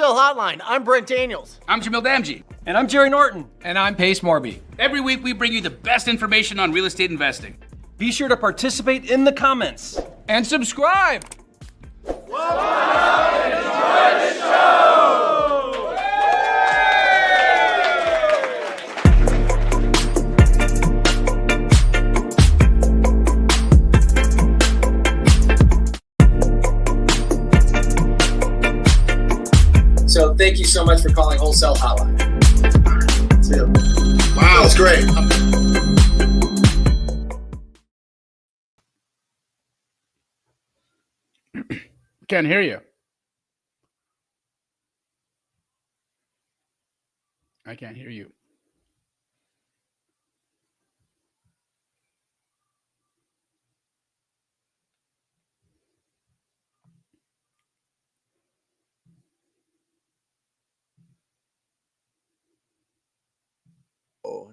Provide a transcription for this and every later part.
Wholesale Hotline. I'm Brent Daniels. I'm Jamil Damji. And I'm Jerry Norton. And I'm Morby. Every week we bring you the best information on real estate investing. Be sure to participate in the comments. And subscribe. Enjoy the show! So thank you so much for calling Wholesale Hotline. See you. Wow, that's great. Can't hear you. I can't hear you.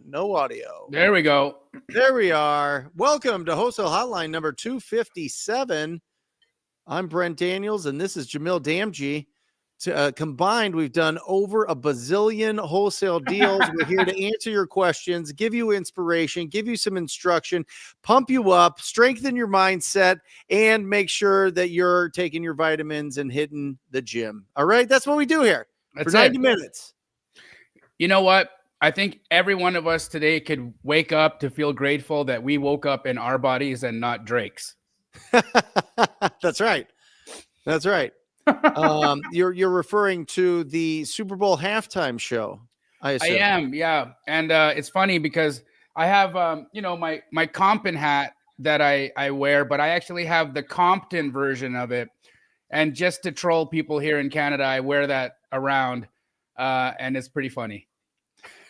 No audio. There we go. There we are. Welcome to Wholesale Hotline number 257. I'm Brent Daniels, and this is Jamil Damji. Combined, we've done over a bazillion wholesale deals. We're here to answer your questions, give you inspiration, give you some instruction, pump you up, strengthen your mindset, and make sure that you're taking your vitamins and hitting the gym. All right? That's what we do here for 90 minutes. You know what? I think every one of us today could wake up to feel grateful that we woke up in our bodies and not Drake's. That's right. That's right. You're referring to the Super Bowl halftime show, I assume. I am, yeah. And it's funny because I have, my Compton hat that I wear, but I actually have the Compton version of it. And just to troll people here in Canada, I wear that around, and it's pretty funny.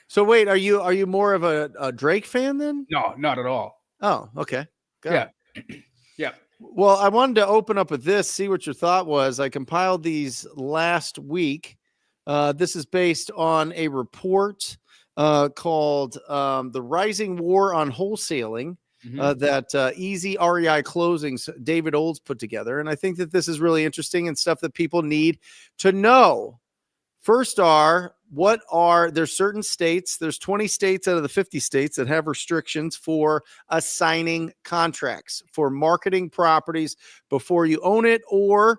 So wait, are you more of a Drake fan then? No, not at all. Oh, okay. Yeah. Yeah. Well, I wanted to open up with this, see what your thought was. I compiled these last week. This is based on a report called The Rising War on Wholesaling that Easy REI Closings, David Olds put together. And I think that this is really interesting and stuff that people need to know. First there's certain states, there's 20 states out of the 50 states that have restrictions for assigning contracts for marketing properties before you own it, or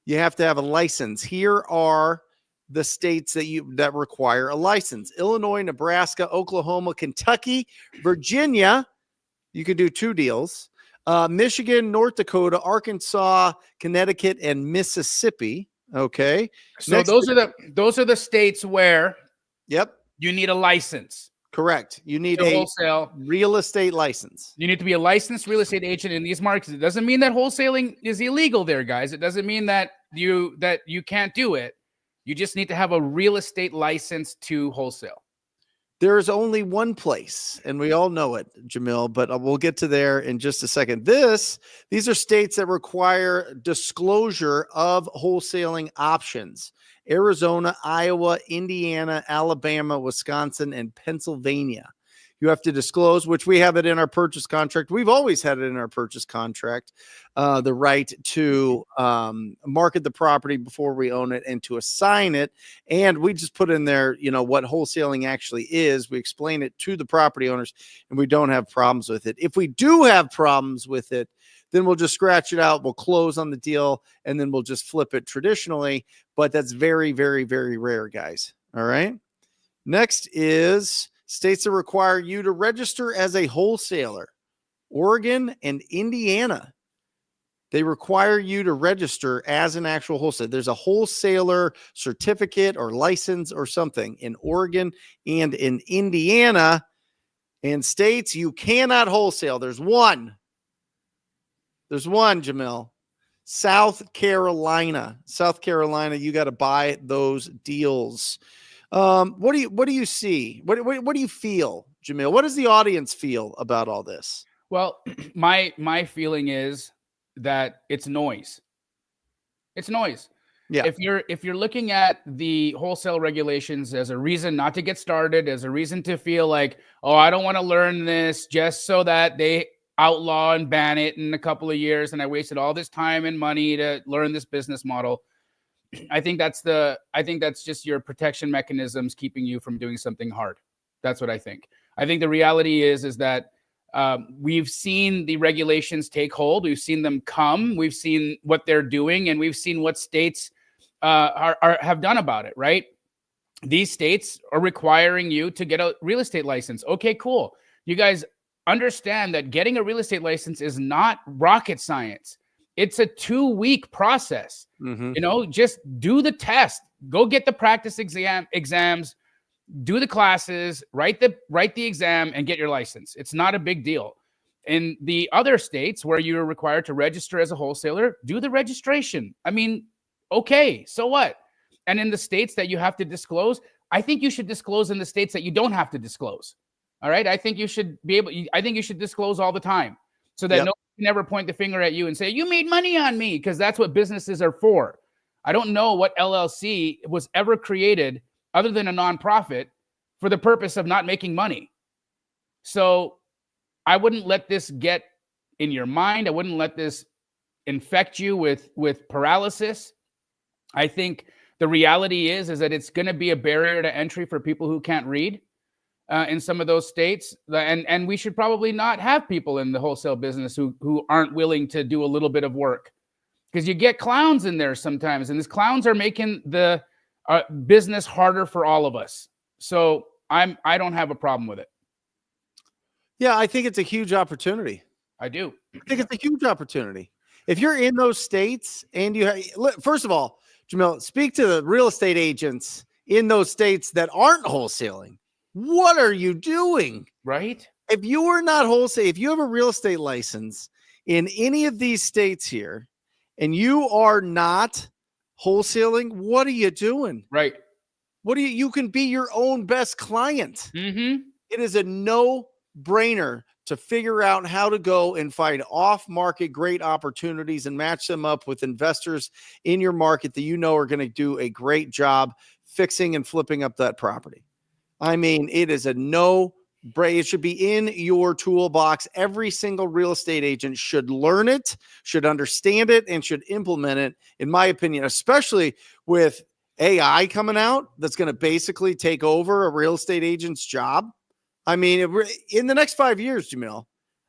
you have to have a license. Here are the states that require a license: Illinois, Nebraska, Oklahoma, Kentucky, Virginia. You could do 2 deals. Michigan, North Dakota, Arkansas, Connecticut, and Mississippi. Okay. So those are the states where you need a license. Correct. You need to a wholesale real estate license. You need to be a licensed real estate agent in these markets. It doesn't mean that wholesaling is illegal there, guys. It doesn't mean that you can't do it. You just need to have a real estate license to wholesale. There's only one place, and we all know it, Jamil, but we'll get to there in just a second. These are states that require disclosure of wholesaling options: Arizona, Iowa, Indiana, Alabama, Wisconsin, and Pennsylvania. You have to disclose, which we have it in our purchase contract. We've always had it in our purchase contract, the right to market the property before we own it and to assign it. And we just put in there, what wholesaling actually is. We explain it to the property owners, and we don't have problems with it. If we do have problems with it, then we'll just scratch it out. We'll close on the deal, and then we'll just flip it traditionally. But that's very, very, very rare, guys. All right. Next is states that require you to register as a wholesaler: Oregon and Indiana. They require you to register as an actual wholesaler. There's a wholesaler certificate or license or something in Oregon and in Indiana. And states you cannot wholesale. There's one, Jamil. South Carolina, you got to buy those deals. What do you see? What do you feel, Jamil? What does the audience feel about all this? Well, my feeling is that it's noise. It's noise. Yeah. If you're looking at the wholesale regulations as a reason not to get started, as a reason to feel like, oh, I don't want to learn this just so that they outlaw and ban it in a couple of years, and I wasted all this time and money to learn this business model. I think that's just your protection mechanisms keeping you from doing something hard. That's what I think. I think the reality is that we've seen the regulations take hold. We've seen them come. We've seen what they're doing, and we've seen what states have done about it, right? These states are requiring you to get a real estate license. Okay, cool. You guys understand that getting a real estate license is not rocket science. It's a 2-week process. You know, just do the test, go get the practice exams, do the classes, write the exam, and get your license. It's not a big deal. In the other states where you're required to register as a wholesaler, do the registration. I mean, okay, so what? And in the states that you have to disclose, I think you should disclose in the states that you don't have to disclose. All right. I think you should disclose all the time so that no one can ever point the finger at you and say, you made money on me, because that's what businesses are for. I don't know what LLC was ever created other than a nonprofit for the purpose of not making money. So I wouldn't let this get in your mind. I wouldn't let this infect you with paralysis. I think the reality is that it's going to be a barrier to entry for people who can't read in some of those states. And we should probably not have people in the wholesale business who aren't willing to do a little bit of work, because you get clowns in there sometimes, and these clowns are making the business harder for all of us. So I don't have a problem with it. Yeah, I think it's a huge opportunity. I do. I think it's a huge opportunity. If you're in those states and first of all, Jamil, speak to the real estate agents in those states that aren't wholesaling. What are you doing? Right? If you are not wholesale, if you have a real estate license in any of these states here and you are not wholesaling, what are you doing? Right. You can be your own best client. Mm-hmm. It is a no-brainer to figure out how to go and find off-market great opportunities and match them up with investors in your market that you know are going to do a great job fixing and flipping up that property. I mean, it is a no-brainer. It should be in your toolbox. Every single real estate agent should learn it, should understand it, and should implement it, in my opinion, especially with AI coming out that's going to basically take over a real estate agent's job. I mean, in the next 5 years, Jamil,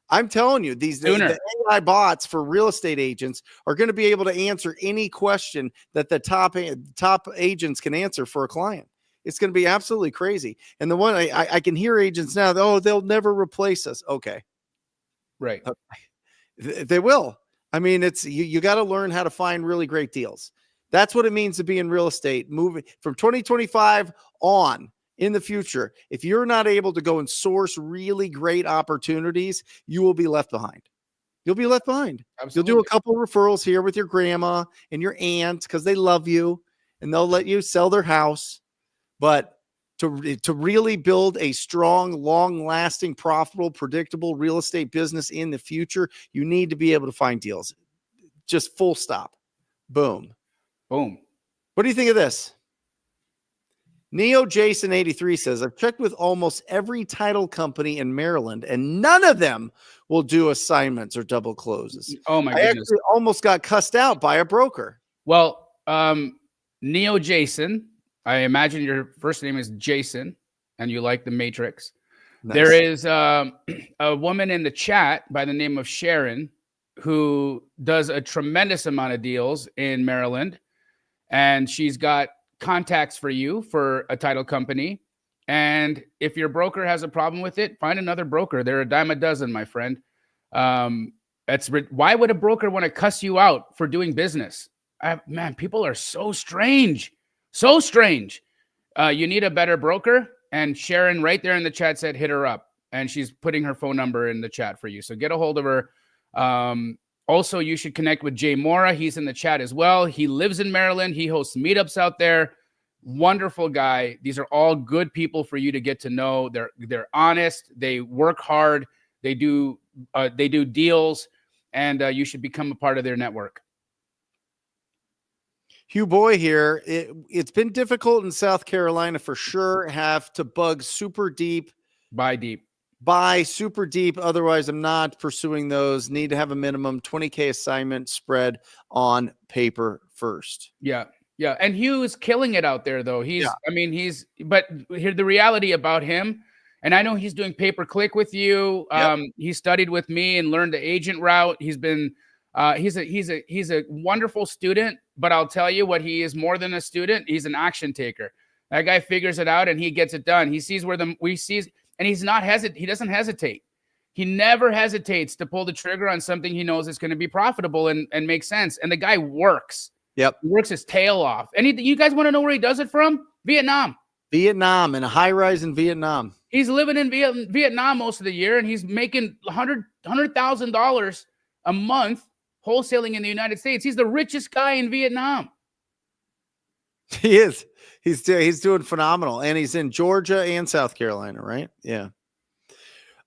I'm telling you, the AI bots for real estate agents are going to be able to answer any question that the top agents can answer for a client. It's going to be absolutely crazy. And the one I can hear agents now, they'll never replace us. Okay. Right. They will. I mean, it's you got to learn how to find really great deals. That's what it means to be in real estate. Moving from 2025 on. In the future, if you're not able to go and source really great opportunities, you will be left behind. You'll be left behind. Absolutely. You'll do a couple of referrals here with your grandma and your aunt because they love you and they'll let you sell their house. But to really build a strong, long-lasting, profitable, predictable real estate business in the future, you need to be able to find deals. Just full stop. Boom. Boom. What do you think of this? Neo Jason 83 says, I've checked with almost every title company in Maryland, and none of them will do assignments or double closes. Oh my goodness. I actually almost got cussed out by a broker. Well, Neo Jason, I imagine your first name is Jason and you like the Matrix. Nice. There is a woman in the chat by the name of Sharon who does a tremendous amount of deals in Maryland, and she's got contacts for you for a title company. And if your broker has a problem with it, find another broker. They're a dime a dozen, my friend. Why would a broker want to cuss you out for doing business? Man, people are so strange. So strange. You need a better broker. And Sharon right there in the chat said, hit her up. And she's putting her phone number in the chat for you. So get a hold of her. Also, you should connect with Jay Mora. He's in the chat as well. He lives in Maryland. He hosts meetups out there. Wonderful guy. These are all good people for you to get to know. They're honest. They work hard. They do deals, and you should become a part of their network. Hugh Boy here. It's been difficult in South Carolina for sure. Have to bug super deep. Buy super deep. Otherwise, I'm not pursuing those. Need to have a minimum 20K assignment spread on paper first. Yeah. Yeah, and Hugh is killing it out there, though. But here the reality about him, and I know he's doing pay-per-click with you. He studied with me and learned the agent route. He's been, he's a wonderful student. But I'll tell you what, he is more than a student. He's an action taker. That guy figures it out and he gets it done. He sees where and he's not he doesn't hesitate. He never hesitates to pull the trigger on something he knows is going to be profitable and make sense. And the guy works. Yep. He works his tail off. And you guys want to know where he does it from? Vietnam. Vietnam, and a high rise in Vietnam. He's living in Vietnam most of the year, and he's making $100,000 a month wholesaling in the United States. He's the richest guy in Vietnam. He is. He's doing phenomenal, and he's in Georgia and South Carolina, right? Yeah.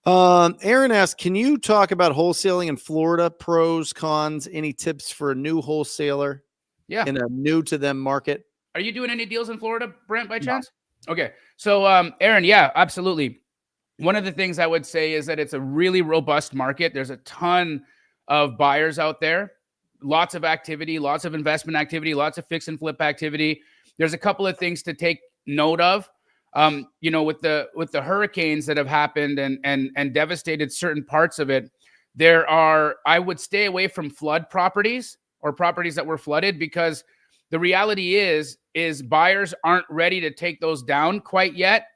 Aaron asks, can you talk about wholesaling in Florida? Pros, cons, any tips for a new wholesaler? Yeah. In a new to them market. Are you doing any deals in Florida, Brent, by chance? No. Okay. So, Aaron, yeah, absolutely. One of the things I would say is that it's a really robust market. There's a ton of buyers out there, lots of activity, lots of investment activity, lots of fix and flip activity. There's a couple of things to take note of. With the hurricanes that have happened and devastated certain parts of it, I would stay away from flood properties or properties that were flooded, because the reality is buyers aren't ready to take those down quite yet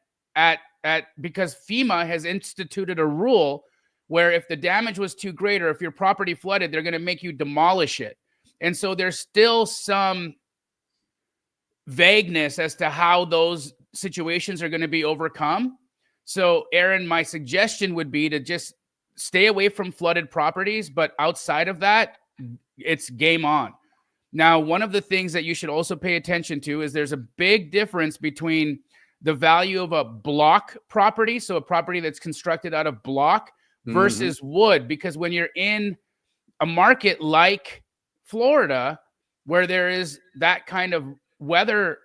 because FEMA has instituted a rule where if the damage was too great or if your property flooded, they're going to make you demolish it. And so there's still some vagueness as to how those situations are going to be overcome. So, Aaron, my suggestion would be to just stay away from flooded properties, but outside of that, it's game on. Now, one of the things that you should also pay attention to is there's a big difference between the value of a block property, so a property that's constructed out of block, versus wood, because when you're in a market like Florida, where there is that kind of weather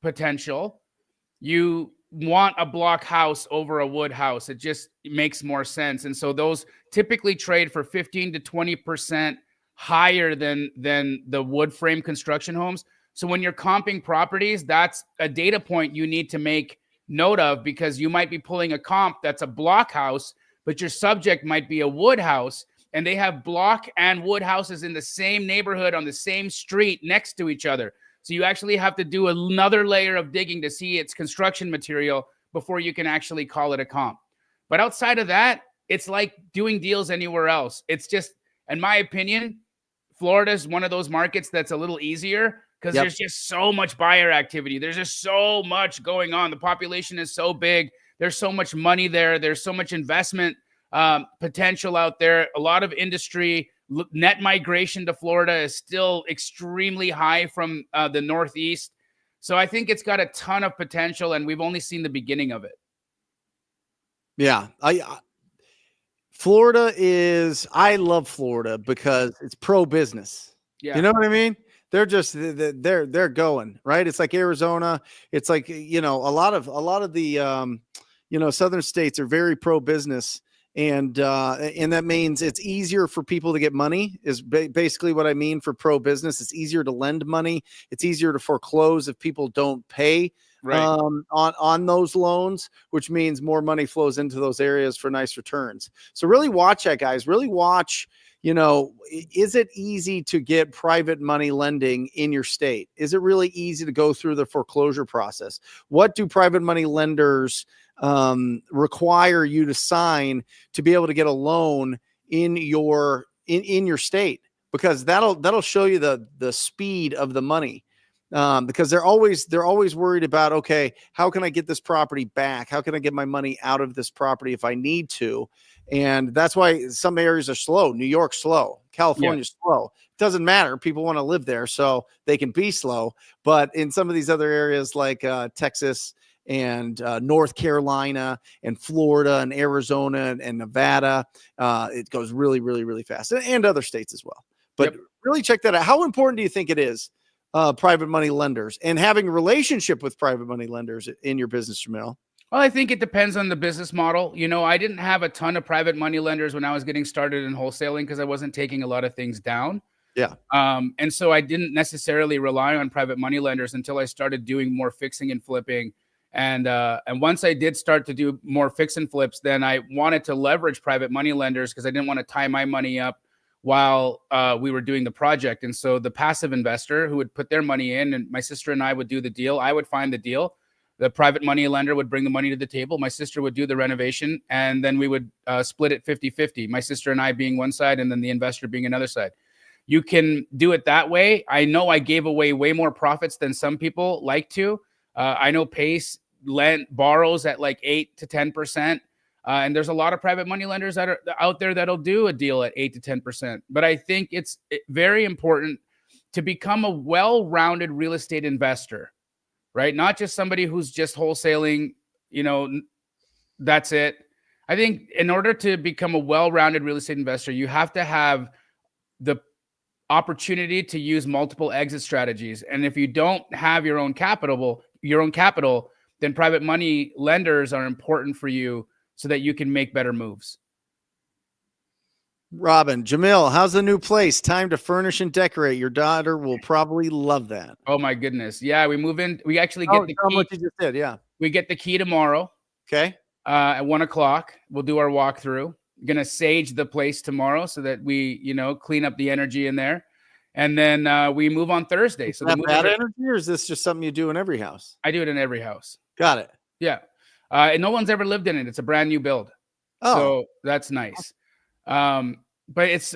potential, you want a block house over a wood house. It just makes more sense. And so those typically trade for 15 to 20% higher than the wood frame construction homes. So when you're comping properties, that's a data point you need to make note of, because you might be pulling a comp that's a block house, but your subject might be a wood house, and they have block and wood houses in the same neighborhood on the same street next to each other. So you actually have to do another layer of digging to see its construction material before you can actually call it a comp. But outside of that, it's like doing deals anywhere else. It's just, in my opinion, Florida is one of those markets that's a little easier because there's just so much buyer activity. There's just so much going on. The population is so big. There's so much money there. There's so much investment potential out there. A lot of industry. Net migration to Florida is still extremely high from the Northeast. So I think it's got a ton of potential, and we've only seen the beginning of it. Yeah. Florida is, I love Florida because it's pro-business. Yeah. You know what I mean? They're just, they're going, right? It's like Arizona. It's like, a lot of the, southern states are very pro-business. And that means it's easier for people to get money is basically what I mean for pro-business. It's easier to lend money. It's easier to foreclose if people don't pay on those loans, which means more money flows into those areas for nice returns. So really watch that, guys. Really watch, is it easy to get private money lending in your state? Is it really easy to go through the foreclosure process? What do private money lenders require you to sign to be able to get a loan in your state? Because that'll show you the speed of the money. Because they're always worried about, okay, how can I get this property back? How can I get my money out of this property if I need to? And that's why some areas are slow. New York's slow. California's slow. It doesn't matter. People want to live there, so they can be slow. But in some of these other areas like Texas and North Carolina and Florida and Arizona and Nevada, it goes really, really, really fast, and other states as well. But really check that out. How important do you think it is, private money lenders and having a relationship with private money lenders in your business, Jamil? Well, I think it depends on the business model. I didn't have a ton of private money lenders when I was getting started in wholesaling because I wasn't taking a lot of things down. Yeah. And so I didn't necessarily rely on private money lenders until I started doing more fixing and flipping. And once I did start to do more fix and flips, then I wanted to leverage private money lenders because I didn't want to tie my money up while we were doing the project. And so the passive investor who would put their money in, and my sister and I would do the deal. I would find the deal. The private money lender would bring the money to the table. My sister would do the renovation, and then we would split it 50-50. My sister and I being one side, and then the investor being another side. You can do it that way. I know I gave away way more profits than some people like to. I know Pace borrows at like 8 to 10%. And there's a lot of private money lenders that are out there that'll do a deal at 8 to 10%. But I think it's very important to become a well-rounded real estate investor, right? Not just somebody who's just wholesaling, that's it. I think in order to become a well-rounded real estate investor, you have to have the opportunity to use multiple exit strategies. And if you don't have your own capital, then private money lenders are important for you so that you can make better moves. Robin, Jamil, how's the new place? Time to furnish and decorate. Your daughter will probably love that. Oh my goodness. Yeah, we move in. We actually get the key. What you just did, yeah. We get the key tomorrow. Okay. At 1:00. We'll do our walkthrough. Going to sage the place tomorrow so that we, clean up the energy in there. And then we move on Thursday. So the bad energy, or is this just something you do in every house? I do it in every house. Got it. Yeah. And no one's ever lived in it. It's a brand new build. Oh, so that's nice. But it's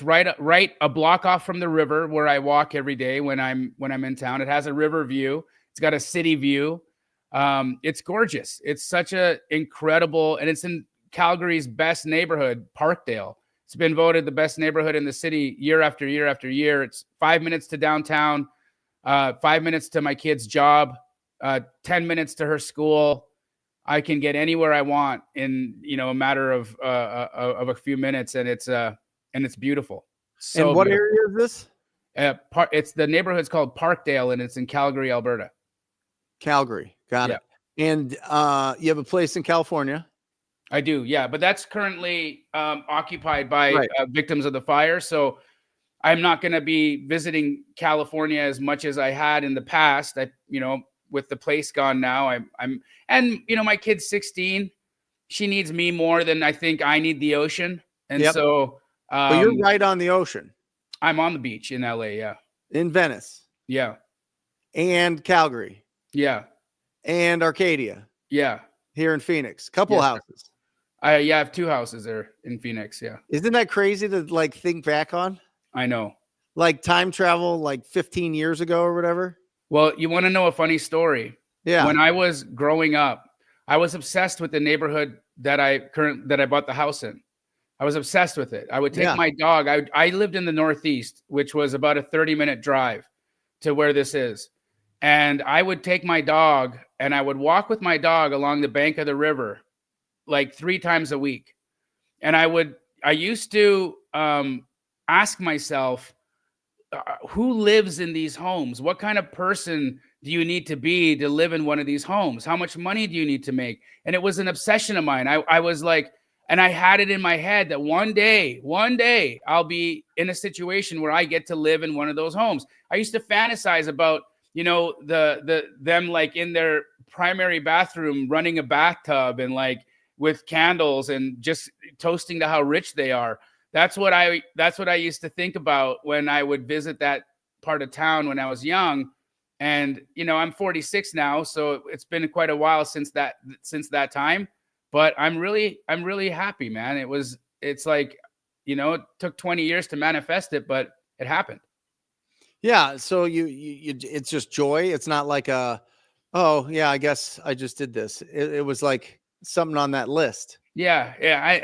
right a block off from the river where I walk every day when I'm in town. It has a river view. It's got a city view. It's gorgeous. It's such a incredible, and it's in Calgary's best neighborhood, Parkdale. It's been voted the best neighborhood in the city year after year after year. It's 5 minutes to downtown, 5 minutes to my kid's job, 10 minutes to her school. I can get anywhere I want in, a matter of a few minutes, and it's beautiful. So and what beautiful. area is this? It's the neighborhood's called Parkdale, and it's in Calgary, Alberta. Calgary, got it. And you have a place in California. I do, yeah, but that's currently occupied by victims of the fire. So I'm not going to be visiting California as much as I had in the past. With the place gone now, and my kid's 16. She needs me more than I think I need the ocean. And so, but you're right on the ocean. I'm on the beach in LA. Yeah. In Venice. Yeah. And Calgary. Yeah. And Arcadia. Yeah. Here in Phoenix. Couple houses. I have 2 houses there in Phoenix. Yeah. Isn't that crazy to think back on? I know. Like time travel, 15 years ago or whatever. Well, you want to know a funny story? Yeah. When I was growing up, I was obsessed with the neighborhood that I bought the house in. I was obsessed with it. I would take my dog. I lived in the Northeast, which was about a 30-minute drive to where this is. And I would take my dog and I would walk with my dog along the bank of the river like 3 times a week. And I used to ask myself, who lives in these homes? What kind of person do you need to be to live in one of these homes? How much money do you need to make? And it was an obsession of mine. I was like, and I had it in my head that one day I'll be in a situation where I get to live in one of those homes. I used to fantasize about, them like in their primary bathroom, running a bathtub and like with candles and just toasting to how rich they are. That's what I used to think about when I would visit that part of town when I was young. And, I'm 46 now, so it's been quite a while since that time, but I'm really happy, man. It's like, it took 20 years to manifest it, but it happened. Yeah. So you it's just joy. It's not like I guess I just did this. It was like something on that list. Yeah.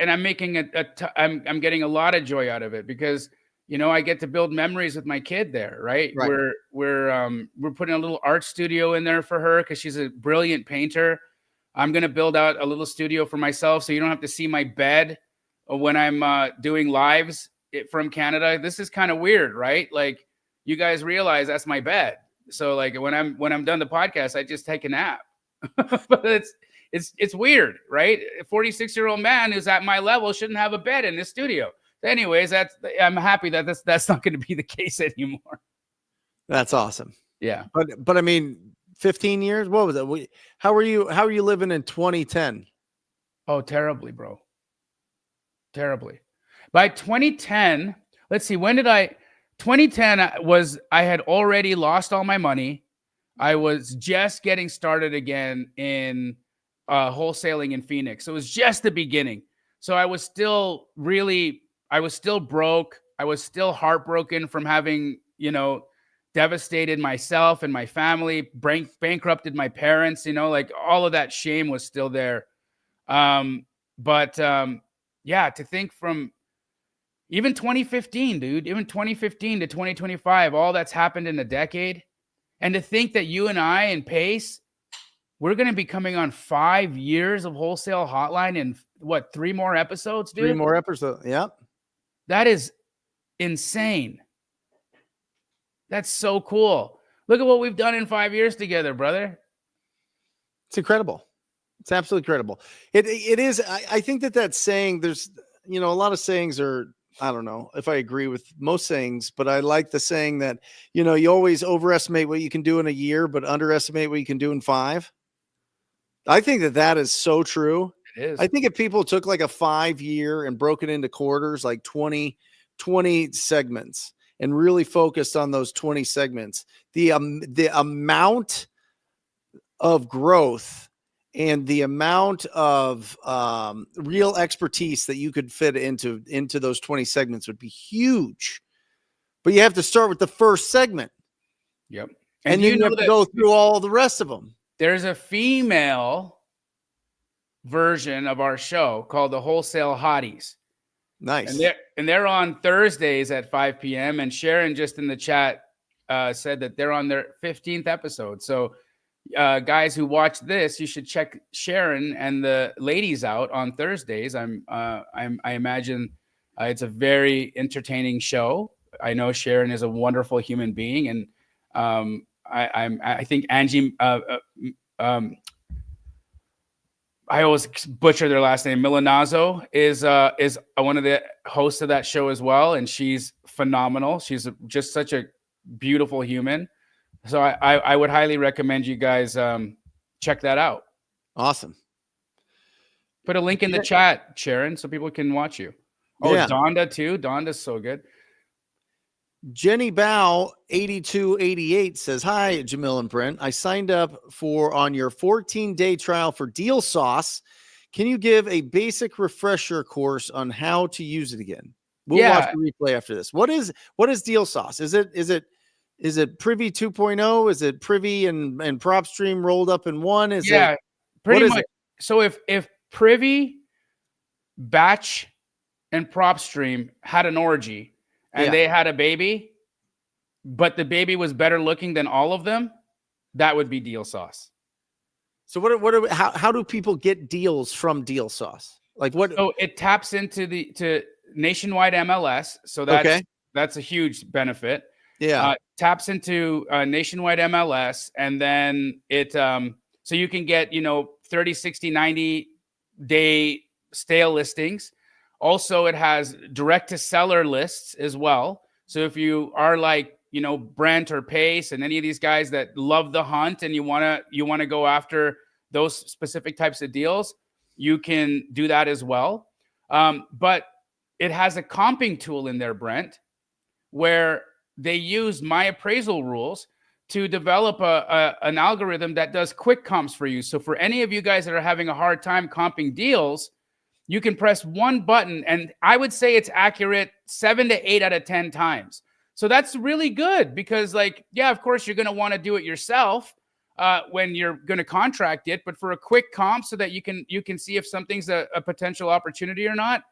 I'm making I'm getting a lot of joy out of it because, I get to build memories with my kid there, right? We're putting a little art studio in there for her because she's a brilliant painter. I'm going to build out a little studio for myself so you don't have to see my bed when I'm doing lives from Canada. This is kind of weird, right? Like you guys realize that's my bed. So like when I'm done the podcast, I just take a nap. But it's weird, right? A 46-year-old man who's at my level shouldn't have a bed in this studio. Anyways, I'm happy that that's not going to be the case anymore. That's awesome. Yeah. But I mean, 15 years. What was it? How are you living in 2010? Oh, terribly, bro. Terribly. By 2010, let's see, 2010 I had already lost all my money. I was just getting started again in wholesaling in Phoenix. So it was just the beginning. So I was still broke. I was still heartbroken from having, devastated myself and my family, bankrupted my parents, like all of that shame was still there. Yeah, to think from even 2015, dude, even 2015 to 2025, all that's happened in a decade. And to think that you and I and Pace, we're going to be coming on 5 years of Wholesale Hotline in what, 3 more episodes, dude? 3 more episodes. Yep. That is insane. That's so cool. Look at what we've done in 5 years together, brother. It's incredible. It's absolutely incredible. It is. I think that saying, there's, a lot of sayings are, I don't know if I agree with most sayings, but I like the saying that, you always overestimate what you can do in a year, but underestimate what you can do in 5. I think that is so true. It is. I think if people took like a 5-year and broke it into quarters, like 20 segments, and really focused on those 20 segments, the amount of growth and the amount of real expertise that you could fit into those 20 segments would be huge. But you have to start with the first segment. Yep. And then you have to go through all the rest of them. There's a female version of our show called the Wholesale Hotties. Nice. And they're on Thursdays at 5 p.m. And Sharon just in the chat said that they're on their 15th episode. So guys who watch this, you should check Sharon and the ladies out on Thursdays. I imagine it's a very entertaining show. I know Sharon is a wonderful human being, and I think Angie. I always butcher their last name. Milanazzo is one of the hosts of that show as well, and she's phenomenal. She's just such a beautiful human. So I would highly recommend you guys check that out. Awesome. Put a link in the chat, Sharon, so people can watch you. Oh, yeah. Donda too. Donda's so good. Jenny Bow 8288 says, "Hi, Jamil and Brent. I signed up on your 14-day trial for Deal Sauce. Can you give a basic refresher course on how to use it again?" We'll watch the replay after this. What is Deal Sauce? Is it Privy 2.0? Is it Privy and PropStream rolled up in one? Pretty much. So if Privy, Batch, and PropStream had an orgy and they had a baby, but the baby was better looking than all of them, that would be Deal Sauce. So how do people get deals from Deal Sauce? Like what? So it taps into to nationwide MLS. So that's a huge benefit. Yeah. Taps into nationwide MLS, and then it so you can get 30, 60, 90 day stale listings. Also, it has direct to seller lists as well. So if you are like Brent or Pace and any of these guys that love the hunt and you want to go after those specific types of deals, you can do that as well. But it has a comping tool in there, Brent, where they use my appraisal rules to develop an algorithm that does quick comps for you. So for any of you guys that are having a hard time comping deals, you can press one button, and I would say it's accurate 7 to 8 out of 10 times. So that's really good because, of course, you're going to want to do it yourself when you're going to contract it. But for a quick comp, so that you can see if something's a potential opportunity or not,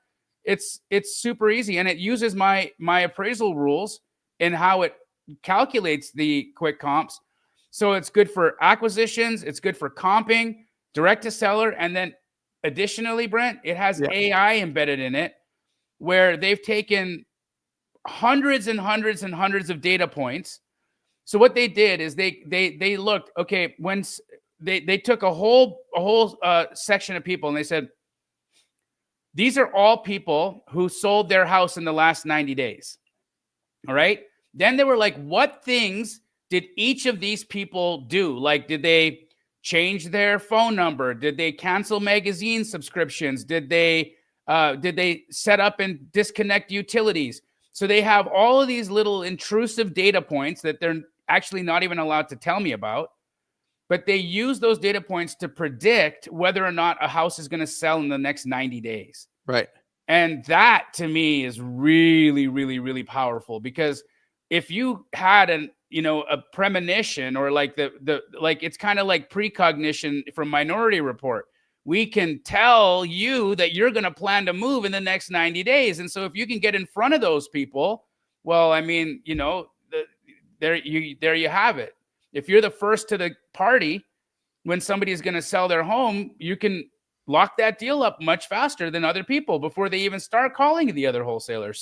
it's super easy, and it uses my appraisal rules and how it calculates the quick comps. So it's good for acquisitions, it's good for comping, direct to seller, and then additionally, Brent, it has AI embedded in it where they've taken hundreds and hundreds and hundreds of data points. So what they did is they looked, okay, when they took a whole section of people and they said, These are all people who sold their house in the last 90 days. All right. Then they were like, what things did each of these people do? Like, did they change their phone number? Did they cancel magazine subscriptions? Did they set up and disconnect utilities? So they have all of these little intrusive data points that they're actually not even allowed to tell me about. But they use those data points to predict whether or not a house is going to sell in the next 90 days. Right. And that to me is really, really, really powerful, because if you had a premonition, or like it's kind of like precognition from Minority Report, we can tell you that you're going to plan to move in the next 90 days. And so if you can get in front of those people, well, I mean, there you have it. If you're the first to the party when somebody is going to sell their home, you can lock that deal up much faster than other people before they even start calling the other wholesalers.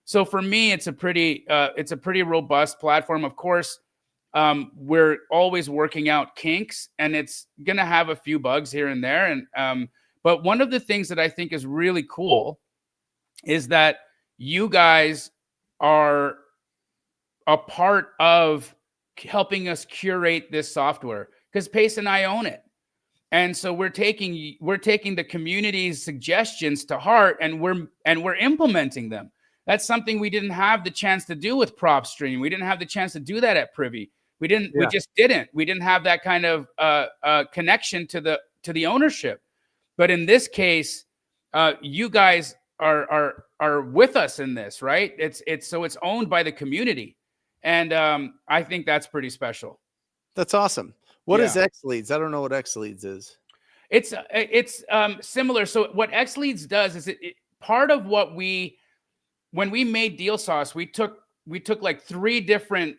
So for me, it's a pretty robust platform. Of course, we're always working out kinks, and it's going to have a few bugs here and there. And but one of the things that I think is really cool is that you guys are a part of helping us curate this software, because Pace and I own it. And so we're taking the community's suggestions to heart, and we're implementing them. That's something we didn't have the chance to do with PropStream. We didn't have the chance to do that at Privy. We just didn't. We didn't have that kind of connection to the ownership. But in this case, you guys are with us in this, right? It's owned by the community, and I think that's pretty special. That's awesome. What is X Leads? I don't know what X Leads is. It's similar. So what X Leads does is part of what when we made Deal Sauce, we took like 3 different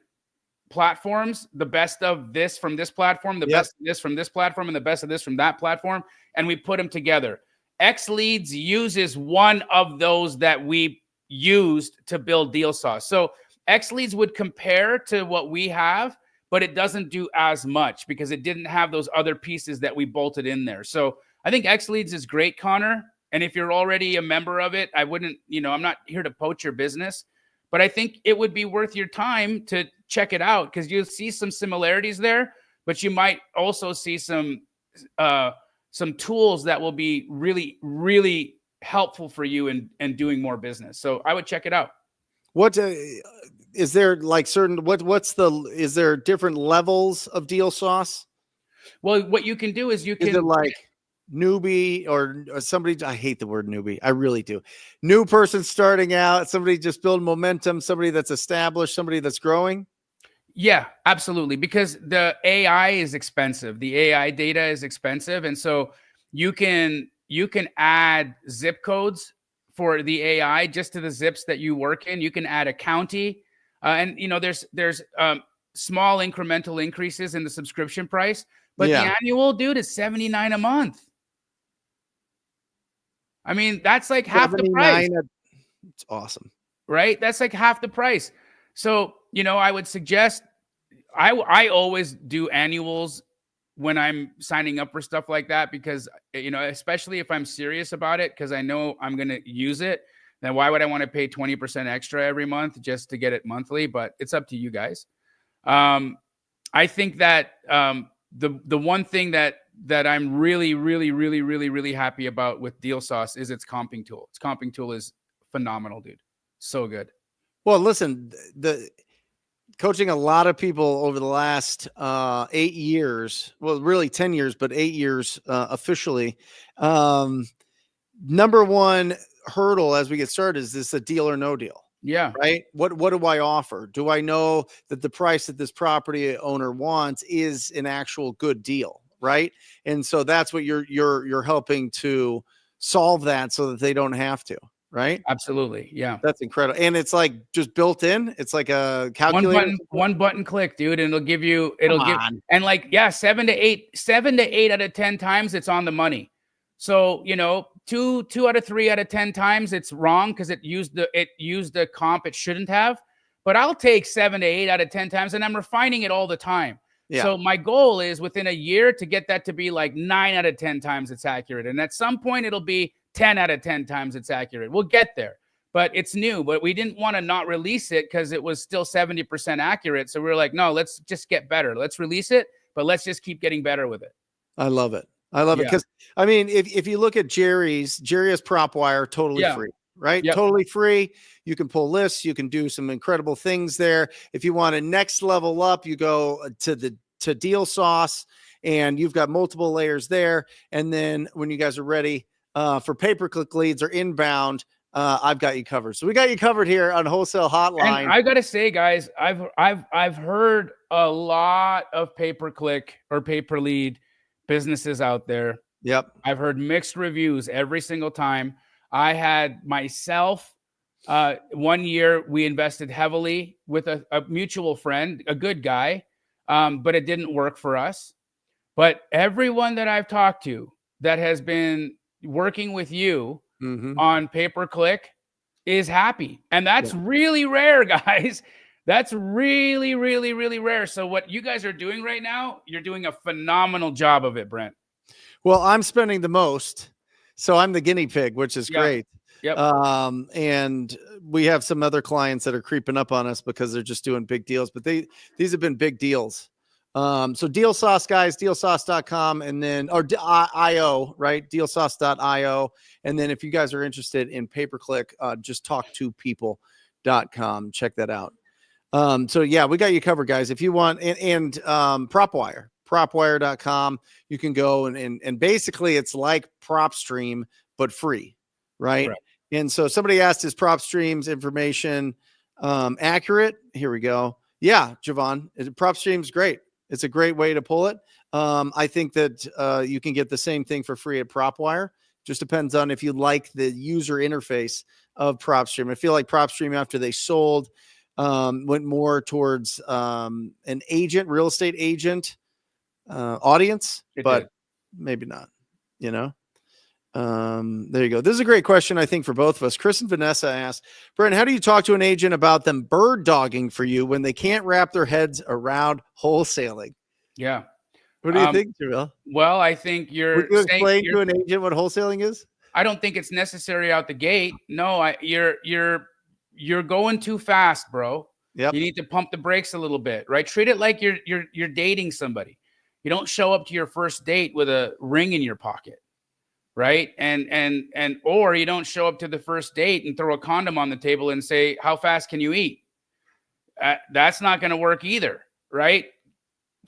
platforms, the best of this from this platform, the best of this from this platform, and the best of this from that platform, and we put them together. X Leads uses one of those that we used to build Deal Sauce. So X Leads would compare to what we have, but it doesn't do as much because it didn't have those other pieces that we bolted in there. So I think X Leads is great, Connor. And if you're already a member of it, I wouldn't, I'm not here to poach your business, but I think it would be worth your time to check it out, because you'll see some similarities there, but you might also see some tools that will be really, really helpful for you in doing more business. So I would check it out. What is there like certain, is there different levels of Deal Sauce? Well, what you can do is is it like newbie or somebody, I hate the word newbie. I really do. New person starting out, somebody just building momentum, somebody that's established, somebody that's growing. Yeah, absolutely. Because the AI is expensive. The AI data is expensive. And so you can add zip codes for the AI just to the zips that you work in. You can add a county, and there's small incremental increases in the subscription price, but the annual, dude, is $79 a month. I mean, that's like half the price. It's awesome, right? That's like half the price. So, I would suggest I always do annuals when I'm signing up for stuff like that, because, especially if I'm serious about it, because I know I'm going to use it, then why would I want to pay 20% extra every month just to get it monthly? But it's up to you guys. I think that the one thing that I'm really, really, really, really, really happy about with Deal Sauce is its comping tool. Its comping tool is phenomenal, dude. So good. Well, listen, the coaching a lot of people over the last 8 years, well, really 10 years, but 8 years officially. Number one hurdle as we get started is this a deal or no deal? Yeah. Right. What do I offer? Do I know that the price that this property owner wants is an actual good deal? Right. And so that's what you're helping to solve that so that they don't have to. Right. Absolutely. Yeah. That's incredible. And it's like just built in. It's like a calculator. One button click, dude. And and like, yeah, 7 to 8 out of 10 times it's on the money. So, 2 out of 3 out of 10 times it's wrong because it used the comp it shouldn't have. But I'll take 7 to 8 out of 10 times, and I'm refining it all the time. Yeah. So my goal is within a year to get that to be like 9 out of 10 times it's accurate. And at some point it'll be 10 out of 10 times it's accurate. We'll get there, but it's new. But we didn't want to not release it because it was still 70% accurate. So we were like, no, let's just get better. Let's release it, but let's just keep getting better with it. I love it. I love it because, I mean, if you look at Jerry has prop wire totally free, right? Yep. Totally free. You can pull lists. You can do some incredible things there. If you want to next level up, you go to Deal Sauce, and you've got multiple layers there. And then when you guys are ready for pay-per-click leads or inbound, I've got you covered. So we got you covered here on Wholesale Hotline. And I gotta say, guys, I've heard a lot of pay-per-click or pay-per-lead businesses out there. Yep. I've heard mixed reviews every single time. I had myself, 1 year we invested heavily with a mutual friend, a good guy, but it didn't work for us. But everyone that I've talked to that has been working with you on pay-per-click is happy. And that's really rare, guys. That's really, really, really rare. So what you guys are doing right now, you're doing a phenomenal job of it, Brent. Well, I'm spending the most, so I'm the guinea pig, which is great. Yep. And we have some other clients that are creeping up on us because they're just doing big deals, but these have been big deals. So Deal Sauce, guys, dealsauce.com, and then, or IO, right? Dealsauce.io. And then if you guys are interested in pay-per-click, just talktopeople.com. Check that out. So yeah, we got you covered, guys. If you want, and PropWire, propwire.com, you can go and basically it's like PropStream, but free, right? And so somebody asked, is PropStream's information accurate? Here we go. Yeah, Javon, PropStream's great. It's a great way to pull it. I think that you can get the same thing for free at PropWire. Just depends on if you like the user interface of PropStream. I feel like PropStream, after they sold, went more towards an agent, real estate agent audience, but maybe not, you know? There you go. This is a great question, I think, for both of us. Chris and Vanessa asked, Brent, how do you talk to an agent about them bird dogging for you when they can't wrap their heads around wholesaling? Yeah. What do you think, Jamil? Well, I think Would you explain to an agent what wholesaling is? I don't think it's necessary out the gate. No, you're going too fast, bro. Yep. You need to pump the brakes a little bit, right? Treat it like you're dating somebody. You don't show up to your first date with a ring in your pocket, right? And or you don't show up to the first date and throw a condom on the table and say, how fast can you eat? That's not going to work either, right?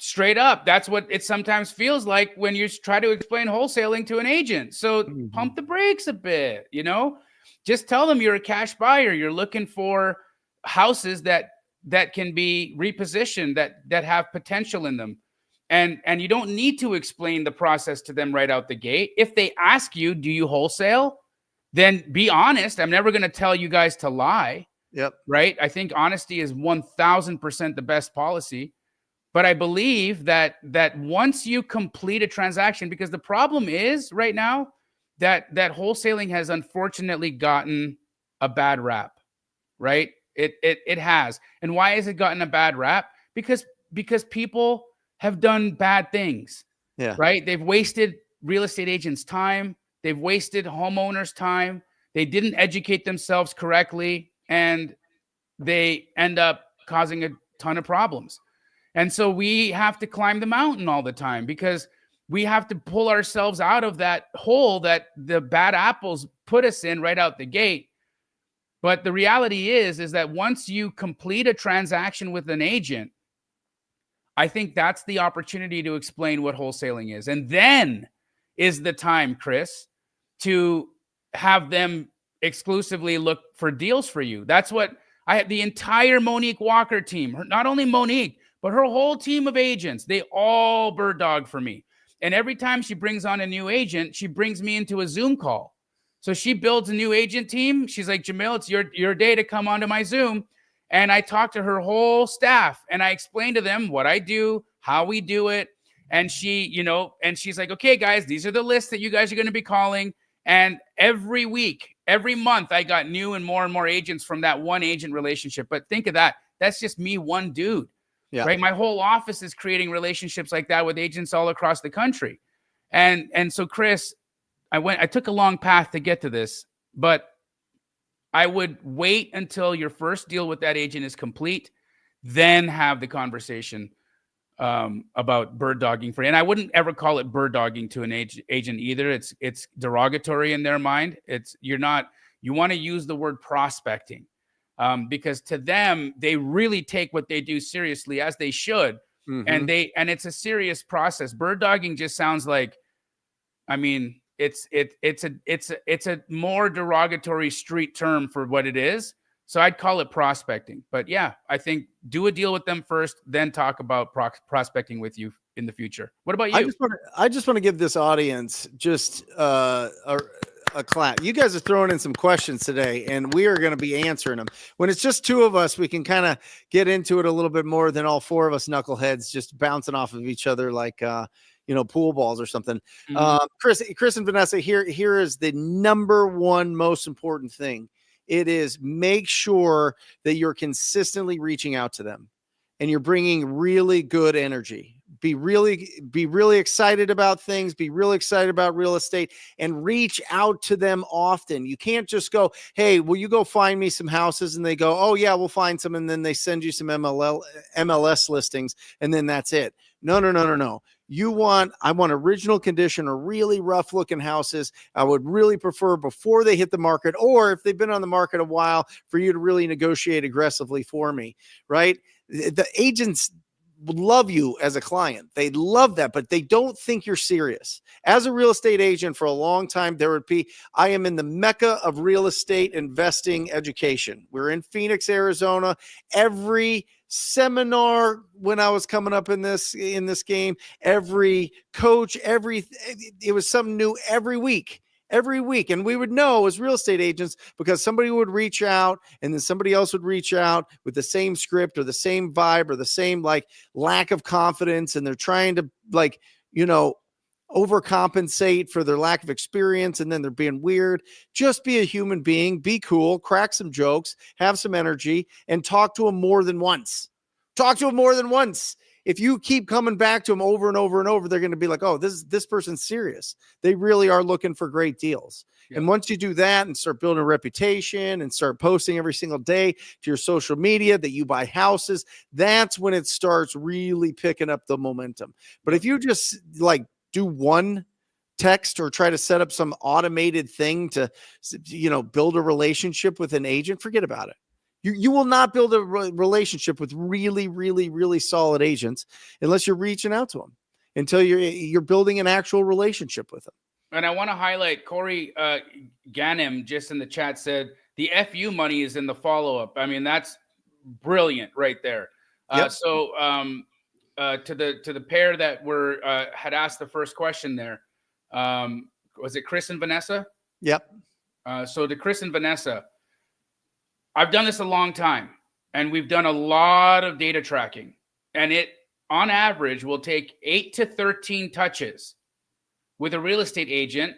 Straight up, that's what it sometimes feels like when you try to explain wholesaling to an agent. So pump the brakes a bit, you know? Just tell them you're a cash buyer. You're looking for houses that can be repositioned, that have potential in them. And you don't need to explain the process to them right out the gate. If they ask you, do you wholesale? Then be honest. I'm never going to tell you guys to lie. Yep. Right? I think honesty is 1000% the best policy. But I believe that once you complete a transaction, because the problem is right now that wholesaling has unfortunately gotten a bad rap, right? It has. And why has it gotten a bad rap? Because people have done bad things, right? They've wasted real estate agents' time. They've wasted homeowners' time. They didn't educate themselves correctly, and they end up causing a ton of problems. And so we have to climb the mountain all the time because we have to pull ourselves out of that hole that the bad apples put us in right out the gate. But the reality is that once you complete a transaction with an agent, I think that's the opportunity to explain what wholesaling is. And then is the time, Chris, to have them exclusively look for deals for you. That's what I had. The entire Monique Walker team, not only Monique, but her whole team of agents, they all bird dog for me. And every time she brings on a new agent, she brings me into a Zoom call. So she builds a new agent team. She's like, Jamil, it's your day to come onto my Zoom. And I talk to her whole staff and I explain to them what I do, how we do it. And she, and she's like, okay, guys, these are the lists that you guys are going to be calling. And every week, every month, I got new and more agents from that one agent relationship. But think of that. That's just me, one dude. Yeah. Right. My whole office is creating relationships like that with agents all across the country. And so, Chris, I took a long path to get to this, but I would wait until your first deal with that agent is complete, then have the conversation about bird dogging for you. And I wouldn't ever call it bird dogging to an agent either. It's derogatory in their mind. You want to use the word prospecting because to them, they really take what they do seriously, as they should. And it's a serious process. Bird dogging just sounds like, I mean, it's a more derogatory street term for what it is. So I'd call it prospecting. But yeah, I think do a deal with them first, then talk about prospecting with you in the future. What about you? I just want to give this audience just a clap. You guys are throwing in some questions today, and we are going to be answering them. When it's just two of us, we can kind of get into it a little bit more than all four of us knuckleheads just bouncing off of each other like pool balls or something. Chris and Vanessa, here is the number one most important thing. It is make sure that you're consistently reaching out to them and you're bringing really good energy. Be really excited about things, be really excited about real estate, and reach out to them often. You can't just go, hey, will you go find me some houses? And they go, oh yeah, we'll find some. And then they send you some MLS listings. And then that's it. No. I want original condition or really rough looking houses. I would really prefer before they hit the market, or if they've been on the market a while, for you to really negotiate aggressively for me, right? The agents love you as a client. They love that, but they don't think you're serious. As a real estate agent for a long time, I am in the mecca of real estate investing education. We're in Phoenix, Arizona. Every seminar when I was coming up in this game, every coach, it was something new every week. And we would know as real estate agents because somebody would reach out and then somebody else would reach out with the same script or the same vibe or the same lack of confidence. And they're trying to overcompensate for their lack of experience. And then they're being weird. Just be a human being, be cool, crack some jokes, have some energy, and talk to them more than once. If you keep coming back to them over and over and over, they're going to be like, oh, this person's serious. They really are looking for great deals. Yep. And once you do that and start building a reputation and start posting every single day to your social media that you buy houses, that's when it starts really picking up the momentum. But if you just do one text or try to set up some automated thing to, build a relationship with an agent, forget about it. You will not build a relationship with really, really, really solid agents unless you're reaching out to them until you're building an actual relationship with them. And I want to highlight Corey Ganem just in the chat said the FU money is in the follow-up. I mean, that's brilliant right there. Yep. So to the pair that had asked the first question there, was it Chris and Vanessa? Yep. So to Chris and Vanessa, I've done this a long time, and we've done a lot of data tracking, and it, on average, will take 8 to 13 touches with a real estate agent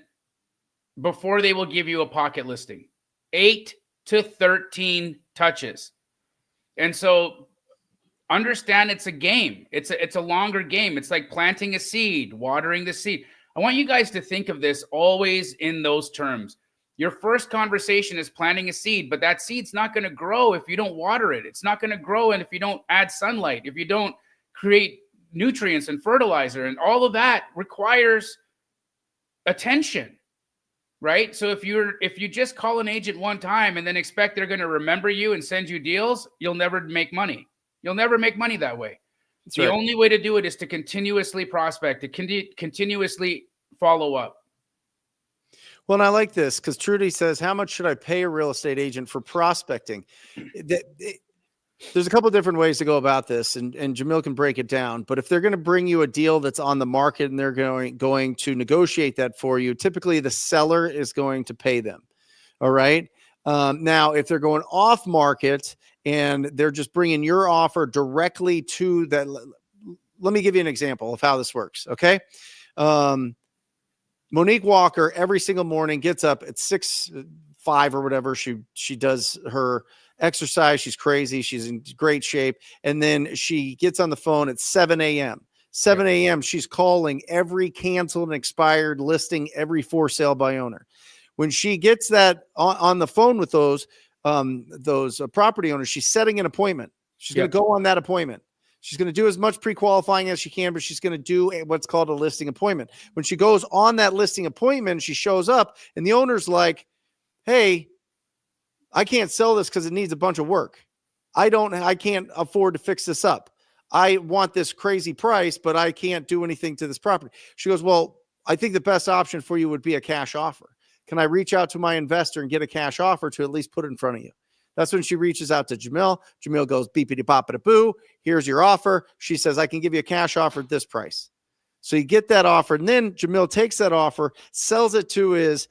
before they will give you a pocket listing. 8 to 13 touches. And so understand it's a game. It's a longer game. It's like planting a seed, watering the seed. I want you guys to think of this always in those terms. Your first conversation is planting a seed, but that seed's not going to grow if you don't water it. It's not going to grow and if you don't add sunlight, if you don't create nutrients and fertilizer, and all of that requires attention, right? So if you just call an agent one time and then expect they're going to remember you and send you deals, you'll never make money. You'll never make money that way. That's the only way to do it is to continuously prospect, to continuously follow up. Well, and I like this because Trudy says, how much should I pay a real estate agent for prospecting? There's a couple of different ways to go about this, and Jamil can break it down. But if they're going to bring you a deal that's on the market and they're going to negotiate that for you, typically the seller is going to pay them. All right. Now, if they're going off market and they're just bringing your offer directly to that, let me give you an example of how this works. Okay. Monique Walker every single morning gets up at 6:05 or whatever. She does her exercise. She's crazy. She's in great shape. And then she gets on the phone at 7 a.m. 7 a.m. She's calling every canceled and expired listing, every for sale by owner. When she gets that on the phone with those property owners, she's setting an appointment. She's going to go on that appointment. She's going to do as much pre-qualifying as she can, but she's going to do what's called a listing appointment. When she goes on that listing appointment, she shows up and the owner's like, hey, I can't sell this because it needs a bunch of work. I can't afford to fix this up. I want this crazy price, but I can't do anything to this property. She goes, well, I think the best option for you would be a cash offer. Can I reach out to my investor and get a cash offer to at least put it in front of you? That's when she reaches out to Jamil. Jamil goes, beepity boppity boo. Here's your offer. She says, I can give you a cash offer at this price. So you get that offer. And then Jamil takes that offer, sells it to his,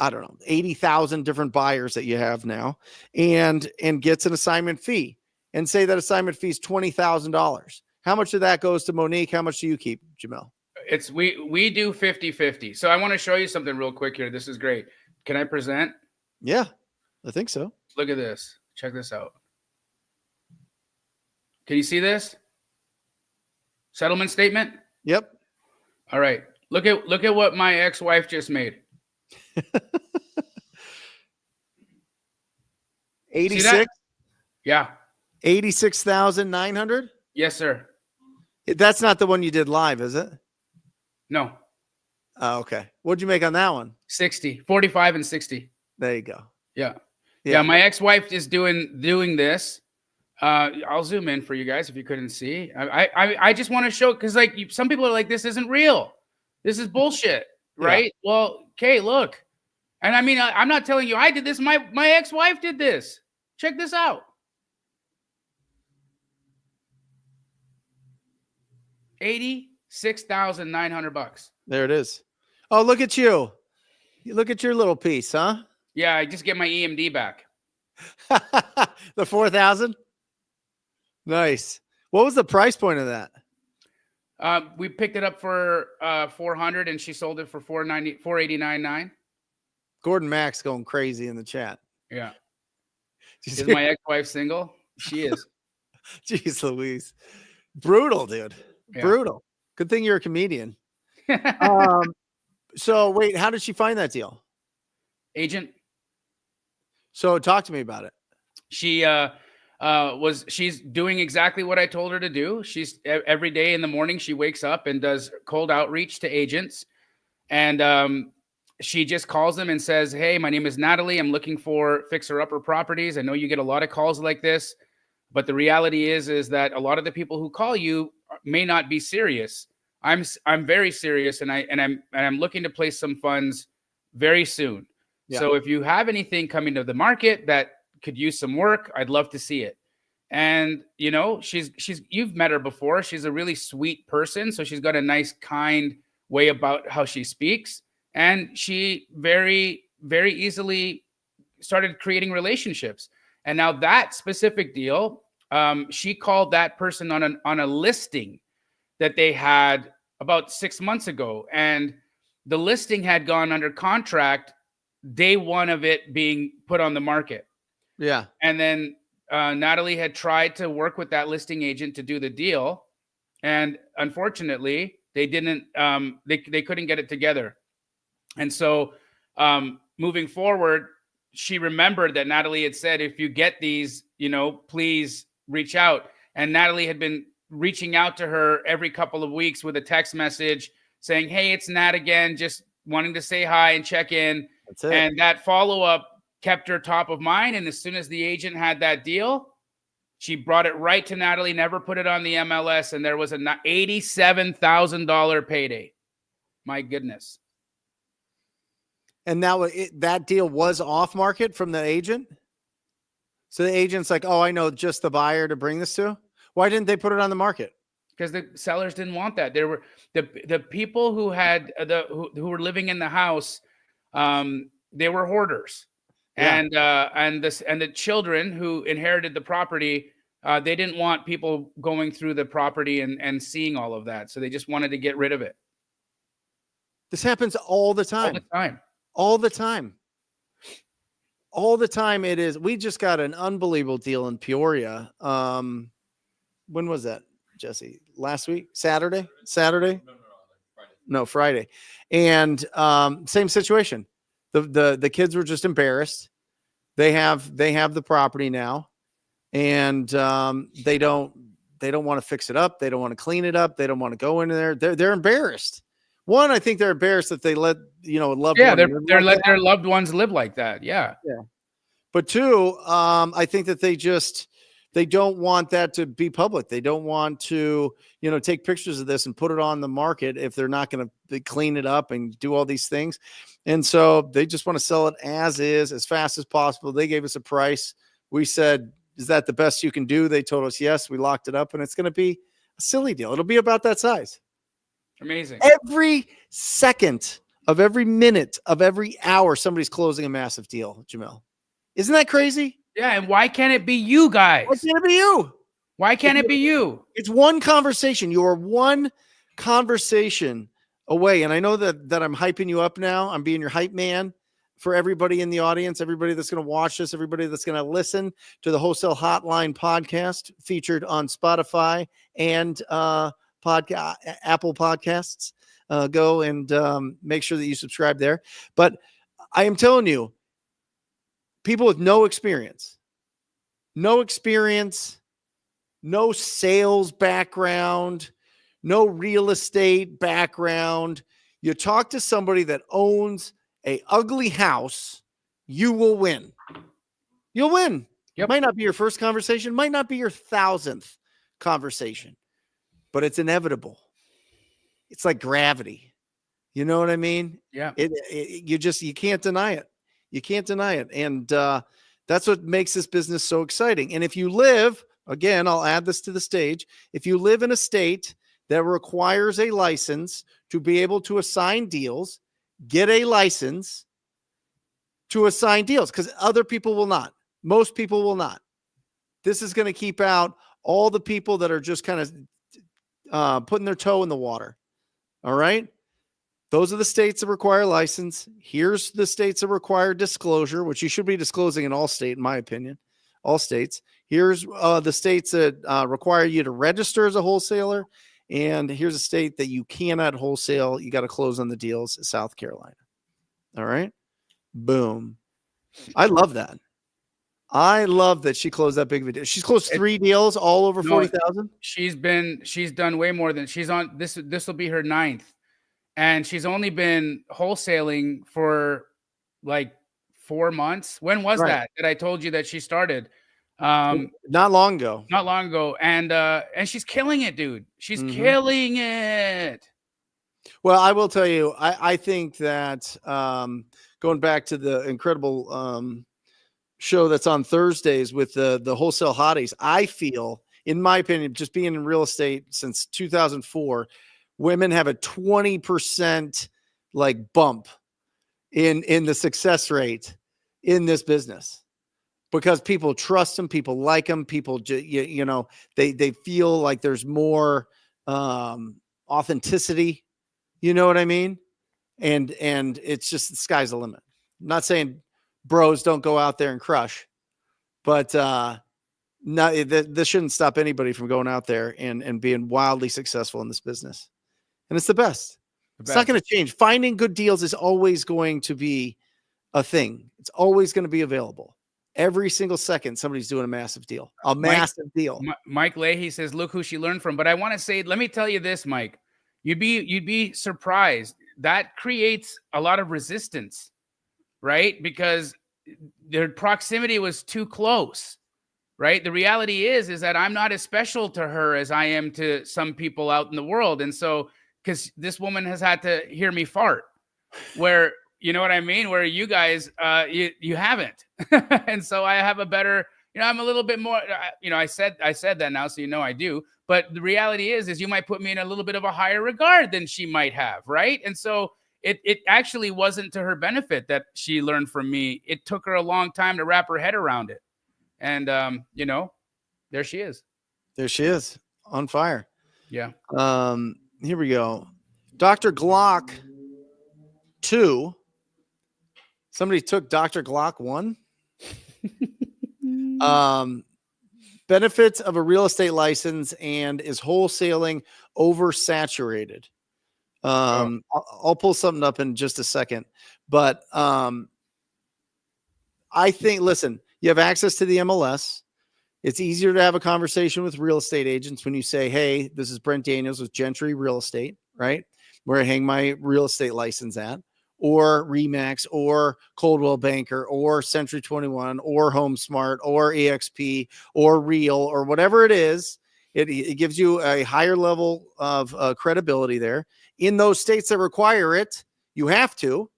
I don't know, 80,000 different buyers that you have now, and gets an assignment fee. And say that assignment fee is $20,000. How much of that goes to Monique? How much do you keep, Jamil? We do 50-50. So I want to show you something real quick here. This is great. Can I present? Yeah, I think so. Look at this. Check this out. Can you see this? Settlement statement? Yep. All right. Look at what my ex-wife just made. 86? Yeah. 86,900? Yes, sir. That's not the one you did live, is it? No. Oh, okay. What'd you make on that one? 60, 45 and 60. There you go. Yeah. My ex-wife is doing this. I'll zoom in for you guys if you couldn't see. I just want to show, because like some people are like, this isn't real. This is bullshit, right? Yeah. Well, okay, look. And I mean, I'm not telling you I did this. My ex-wife did this. Check this out. $86,900. There it is. Oh, look at you. Look at your little piece, huh? Yeah, I just get my EMD back. The 4,000? Nice. What was the price point of that? We picked it up for 400 and she sold it for 489.9. Gordon Mack's going crazy in the chat. Yeah. Is my ex-wife single? She is. Jeez Louise. Brutal, dude. Yeah. Brutal. Good thing you're a comedian. So wait, how did she find that deal? Agent. So talk to me about it. She's doing exactly what I told her to do. She's every day in the morning, she wakes up and does cold outreach to agents. And she just calls them and says, hey, my name is Natalie. I'm looking for fixer-upper properties. I know you get a lot of calls like this, but the reality is that a lot of the people who call you may not be serious. I'm very serious, and I'm looking to place some funds very soon. Yeah. So if you have anything coming to the market that could use some work, I'd love to see it. And you know, you've met her before. She's a really sweet person, so she's got a nice, kind way about how she speaks, and she very, very easily started creating relationships. And now that specific deal, she called that person on a listing that they had about 6 months ago, and the listing had gone under contract day one of it being put on the market. Yeah. And then Natalie had tried to work with that listing agent to do the deal, and unfortunately they didn't. They couldn't get it together. And so moving forward, she remembered that Natalie had said, if you get these, you know, please reach out. And Natalie had been reaching out to her every couple of weeks with a text message saying, hey, it's Nat again, just wanting to say hi and check in. That's it. And that follow-up kept her top of mind. And as soon as the agent had that deal, she brought it right to Natalie, never put it on the MLS. And there was an $87,000 payday. My goodness. And now that deal was off market from the agent. So the agent's like, oh, I know just the buyer to bring this to. Why didn't they put it on the market? Because the sellers didn't want that. There were the people who had who were living in the house. They were hoarders, yeah. And the children who inherited the property, they didn't want people going through the property and seeing all of that. So they just wanted to get rid of it. This happens all the time. All the time. All the time. All the time it is. We just got an unbelievable deal in Peoria. When was that? Jesse? Last week, Saturday. No, Friday. And same situation. The kids were just embarrassed. They have the property now, and they don't want to fix it up. They don't want to clean it up. They don't want to go in there. They're embarrassed. One, I think they're embarrassed that they let loved Yeah, one they're let their loved ones live like that. Yeah. But two, I think that they don't want that to be public. They don't want to, take pictures of this and put it on the market if they're not going to clean it up and do all these things. And so they just want to sell it as is, as fast as possible. They gave us a price. We said, is that the best you can do? They told us yes. We locked it up, and it's going to be a silly deal. It'll be about that size. Amazing. Every second of every minute of every hour, somebody's closing a massive deal, Jamil. Isn't that crazy? Yeah, and why can't it be you guys? Why can't it be you? Why can't it be you? It's one conversation. You are one conversation away. And I know that I'm hyping you up now. I'm being your hype man for everybody in the audience, everybody that's going to watch this, everybody that's going to listen to the Wholesale Hotline podcast featured on Spotify and Apple Podcasts. Go and make sure that you subscribe there. But I am telling you, people with no experience, no sales background, no real estate background. You talk to somebody that owns a ugly house, you will win. You'll win. Yep. Might not be your first conversation, might not be your 1,000th conversation, but it's inevitable. It's like gravity. You know what I mean? Yeah. You can't deny it. You can't deny it. And that's what makes this business so exciting. And if you live, again, I'll add this to the stage. If you live in a state that requires a license to be able to assign deals, get a license to assign deals, because other people will not. Most people will not. This is going to keep out all the people that are just kind of putting their toe in the water. All right. Those are the states that require license. Here's the states that require disclosure, which you should be disclosing in all state, in my opinion, all states. Here's the states that require you to register as a wholesaler. And here's a state that you cannot wholesale. You got to close on the deals, South Carolina. All right. Boom. I love that. I love that she closed that big of a deal. She's closed 3 deals all over 40,000. She's done way more than she's on. This will be her 9th. And she's only been wholesaling for like 4 months. When was that I told you that she started? Not long ago. And she's killing it, dude. She's killing it. Well, I will tell you, I think that going back to the incredible show that's on Thursdays with the Wholesale Hotties, I feel, in my opinion, just being in real estate since 2004, women have a 20% like bump in the success rate in this business, because people trust them, people like them, people they feel like there's more authenticity. You know what I mean? And it's just the sky's the limit. I'm not saying bros don't go out there and crush, but this shouldn't stop anybody from going out there and being wildly successful in this business. And it's the best. It's not going to change. Finding good deals is always going to be a thing. It's always going to be available. Every single second, somebody's doing a massive deal. Mike Leahy says, look who she learned from. But I want to say, let me tell you this, Mike. You'd be surprised. That creates a lot of resistance, right? Because their proximity was too close, right? The reality is that I'm not as special to her as I am to some people out in the world. And so, because this woman has had to hear me fart, where, you know what I mean? Where you guys, you haven't. And so I have a better, I'm a little bit more, I said that now, so I do. But the reality is you might put me in a little bit of a higher regard than she might have, right? And so it actually wasn't to her benefit that she learned from me. It took her a long time to wrap her head around it. And, there she is. There she is, on fire. Yeah. Here we go. Dr. Glock 2. Somebody took Dr. Glock 1. benefits of a real estate license, and is wholesaling oversaturated? I'll pull something up in just a second, but I think, listen, you have access to the MLS. It's easier to have a conversation with real estate agents when you say, hey, this is Brent Daniels with Gentry Real Estate, right? Where I hang my real estate license at, or Remax, or Coldwell Banker, or Century 21, or HomeSmart, or EXP, or Real, or whatever it is. It gives you a higher level of credibility there. In those states that require it, you have to.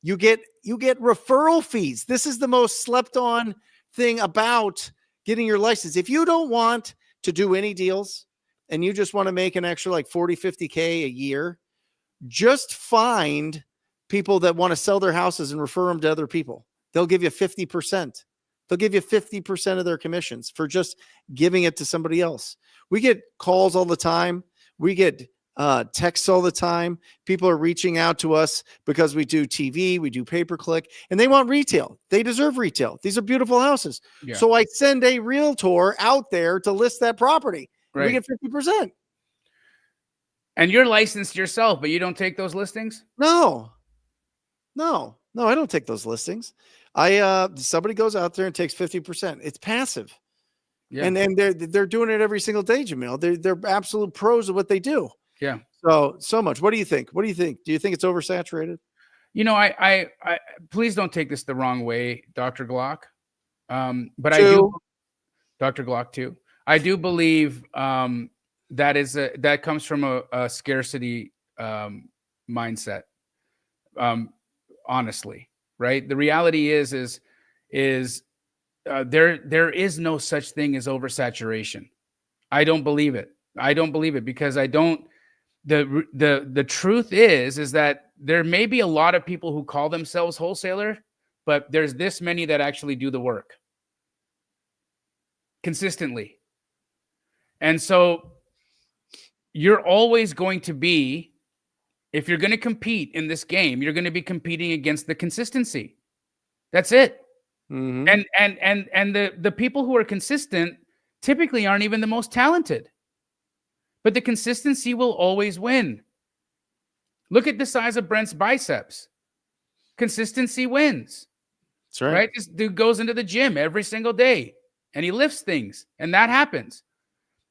You get referral fees. This is the most slept on thing about getting your license. If you don't want to do any deals and you just want to make an extra like 40, 50K a year, just find people that want to sell their houses and refer them to other people. They'll give you 50%. They'll give you 50% of their commissions for just giving it to somebody else. We get calls all the time. We get texts all the time. People are reaching out to us because we do TV, we do pay-per-click, and they want retail. They deserve retail. These are beautiful houses. Yeah. So I send a realtor out there to list that property. Right. We get 50%. And you're licensed yourself, but you don't take those listings? No, I don't take those listings. Somebody goes out there and takes 50%. It's passive. Yeah. And they're doing it every single day, Jamil. They're absolute pros of what they do. Yeah. So much. What do you think? Do you think it's oversaturated? You know, I please don't take this the wrong way, Dr. Glock. But Dr. Glock too. I do believe that comes from a scarcity mindset. Honestly, right? The reality is there is no such thing as oversaturation. I don't believe it. Because I don't. The truth is that there may be a lot of people who call themselves wholesaler, but there's this many that actually do the work consistently. And so you're always going to be, if you're going to compete in this game, you're going to be competing against the consistency. That's it. Mm-hmm. And the people who are consistent typically aren't even the most talented. But the consistency will always win. Look at the size of Brent's biceps. Consistency wins. That's right. Right? This dude goes into the gym every single day and he lifts things, and that happens.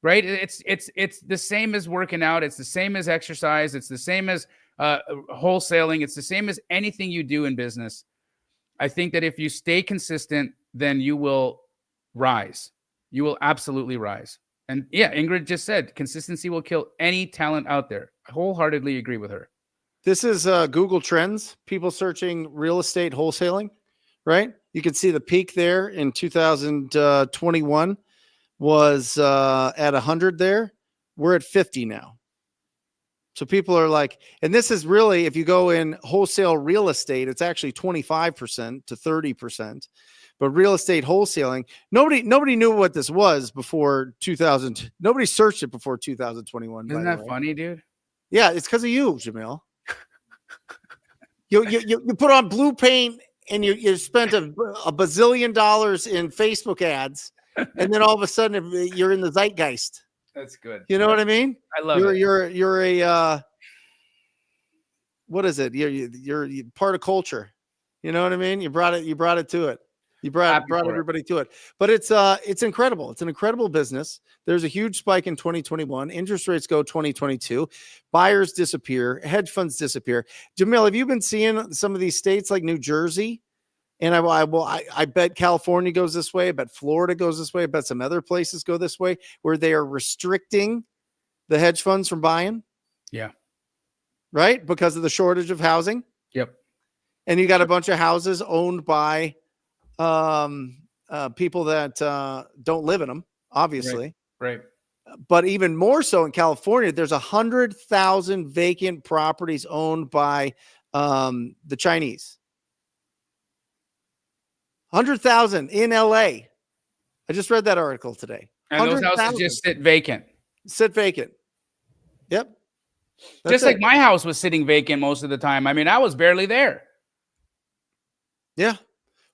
Right? It's the same as working out. It's the same as exercise. It's the same as wholesaling. It's the same as anything you do in business. I think that if you stay consistent, then you will rise. You will absolutely rise. And yeah, Ingrid just said consistency will kill any talent out there. I wholeheartedly agree with her. This is Google Trends, people searching real estate wholesaling, right? You can see the peak there in 2021 was at 100 there. We're at 50 now. So people are like, and this is really, if you go in wholesale real estate, it's actually 25% to 30%. But real estate wholesaling, nobody knew what this was before 2000. Nobody searched it before 2021. Isn't that funny, dude? Yeah, it's because of you, Jamil. You put on blue paint and you spent a bazillion dollars in Facebook ads, and then all of a sudden you're in the zeitgeist. That's good. You know what I mean? I love it. You're a what is it? You're part of culture. You know what I mean? You brought it to it. You brought everybody to it. But it's incredible. It's an incredible business. There's a huge spike in 2021. Interest rates go 2022. Buyers disappear. Hedge funds disappear. Jamil, have you been seeing some of these states like New Jersey? And I bet California goes this way. I bet Florida goes this way. I bet some other places go this way, where they are restricting the hedge funds from buying. Yeah. Right? Because of the shortage of housing. Yep. And you got a bunch of houses owned by people that don't live in them, obviously. Right. But even more so in California, there's 100,000 vacant properties owned by the Chinese. 100,000 in LA. I just read that article today. And those houses just sit vacant. Yep. Just like my house was sitting vacant most of the time. I mean, I was barely there. Yeah.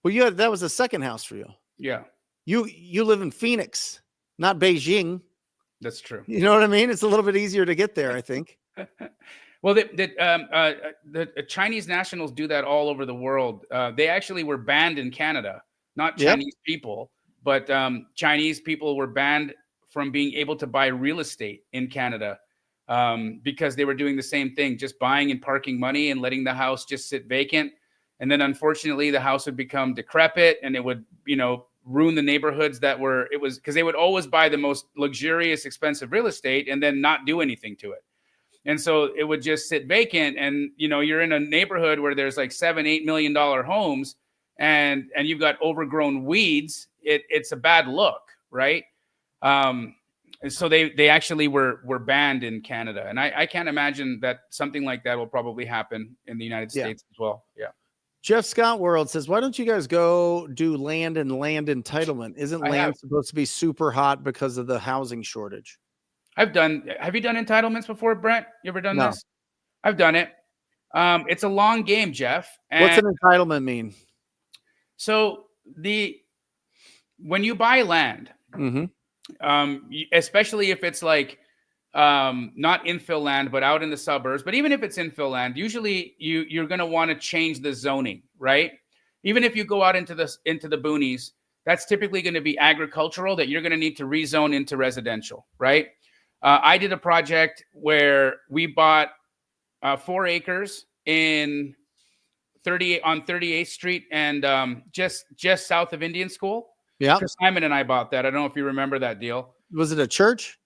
Well, that was the second house for you. Yeah. You live in Phoenix, not Beijing. That's true. You know what I mean? It's a little bit easier to get there, I think. Well, the Chinese nationals do that all over the world. They actually were banned in Canada, not Chinese people, but Chinese people were banned from being able to buy real estate in Canada because they were doing the same thing, just buying and parking money and letting the house just sit vacant. And then unfortunately, the house would become decrepit and it would, ruin the neighborhoods because they would always buy the most luxurious, expensive real estate and then not do anything to it. And so it would just sit vacant. And, you're in a neighborhood where there's like $7-8 million homes and you've got overgrown weeds. It's a bad look. Right. And so they actually were banned in Canada. And I can't imagine that something like that will probably happen in the United States as well. Yeah. Jeff Scott World says, why don't you guys go do land and land entitlement? Isn't land supposed to be super hot because of the housing shortage? Have you done entitlements before, Brent? You ever done this? I've done it. It's a long game, Jeff. What's an entitlement mean? So when you buy land, especially if it's like not infill land, but out in the suburbs, but even if it's infill land, usually you're going to want to change the zoning, right? Even if you go out into the boonies, that's typically going to be agricultural that you're going to need to rezone into residential, right? I did a project where we bought 4 acres on 38th Street and just south of Indian School. Yeah. Simon and I bought that. I don't know if you remember that deal. Was it a church?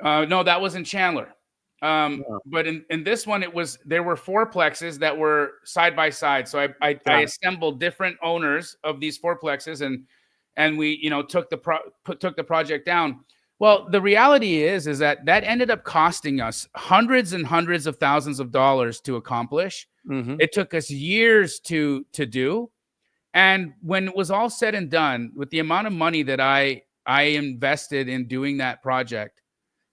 No, that was in Chandler. But in this one, there were 4 plexes that were side by side. So I assembled different owners of these 4 plexes and we, took the project down. Well, the reality is that ended up costing us hundreds and hundreds of thousands of dollars to accomplish. It took us years to do. And when it was all said and done, with the amount of money that I invested in doing that project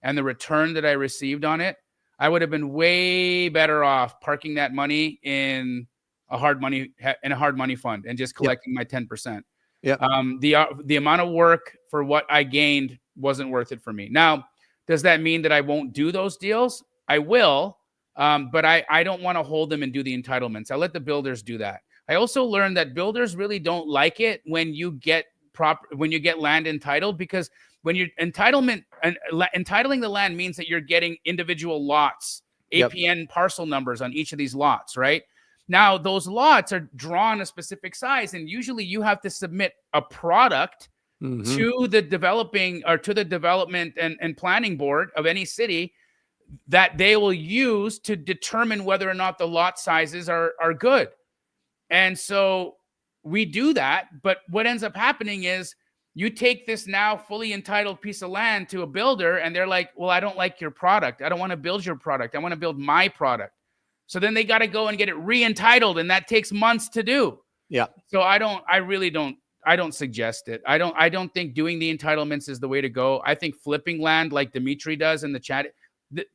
and the return that I received on it, I would have been way better off parking that money in a hard money fund and just collecting my 10%. Yeah. The amount of work for what I gained wasn't worth it for me. Now, does that mean that I won't do those deals? I will, but I don't want to hold them and do the entitlements. I let the builders do that. I also learned that builders really don't like it when you get land entitled, because when you're entitling the land means that you're getting individual lots, APN parcel numbers on each of these lots, right? Now, those lots are drawn a specific size, and usually you have to submit a product to the development and planning board of any city that they will use to determine whether or not the lot sizes are good. And so we do that, but what ends up happening is you take this now fully entitled piece of land to a builder and they're like, well, I don't like your product. I don't want to build your product. I want to build my product. So then they got to go and get it re-entitled, and that takes months to do. Yeah. So I don't suggest it. I don't think doing the entitlements is the way to go. I think flipping land like Dimitri does in the chat.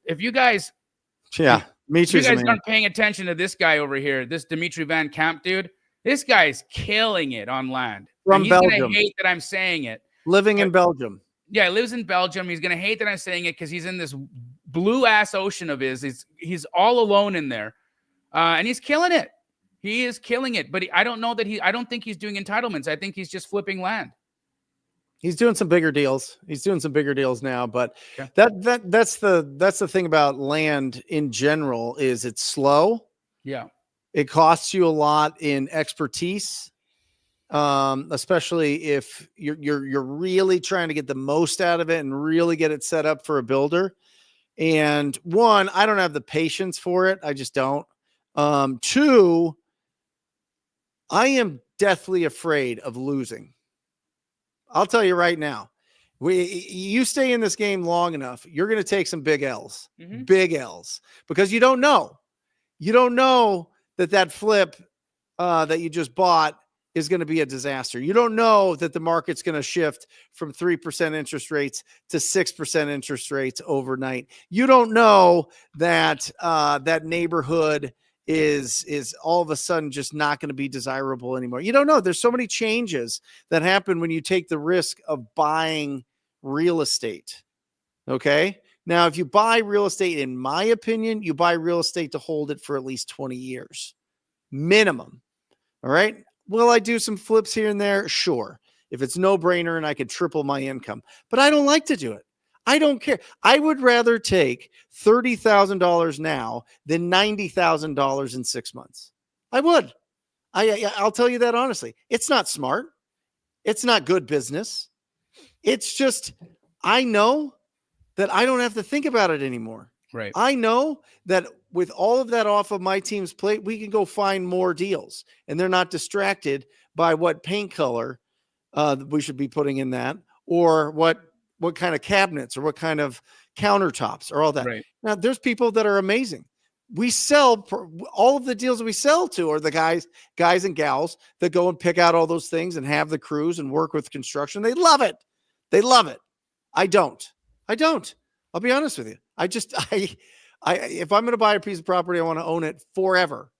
If you guys, aren't paying attention to this guy over here, this Dimitri Van Camp dude, this guy's killing it on land. From Belgium. He's going to hate that I'm saying it. Living in Belgium. Yeah, he lives in Belgium. He's going to hate that I'm saying it because he's in this blue ass ocean of his. He's all alone in there, and he's killing it. He is killing it. But I don't think he's doing entitlements. I think he's just flipping land. He's doing some bigger deals. He's doing some bigger deals now. But that's the thing about land in general is it's slow. Yeah, it costs you a lot in expertise. Especially if you're really trying to get the most out of it and really get it set up for a builder. And 1, I don't have the patience for it. I just don't. 2, I am deathly afraid of losing. I'll tell you right now, you stay in this game long enough, you're going to take some big L's, because you don't know that flip that you just bought is going to be a disaster. You don't know that the market's going to shift from 3% interest rates to 6% interest rates overnight. You don't know that that neighborhood is all of a sudden just not going to be desirable anymore. You don't know. There's so many changes that happen when you take the risk of buying real estate. Okay. Now, if you buy real estate, in my opinion, you buy real estate to hold it for at least 20 years minimum. All right. Will I do some flips here and there? Sure. If it's no brainer and I could triple my income, but I don't like to do it. I don't care. I would rather take $30,000 now than $90,000 in 6 months. I would. I'll tell you that honestly. It's not smart. It's not good business. It's just, I know that I don't have to think about it anymore. Right. I know that with all of that off of my team's plate, we can go find more deals, and they're not distracted by what paint color we should be putting in that, or what kind of cabinets or what kind of countertops or all that. Right. Now, there's people that are amazing. We sell all of the deals that we sell to are the guys and gals that go and pick out all those things and have the crews and work with construction. They love it. They love it. I don't. I'll be honest with you. If I'm going to buy a piece of property, I want to own it forever.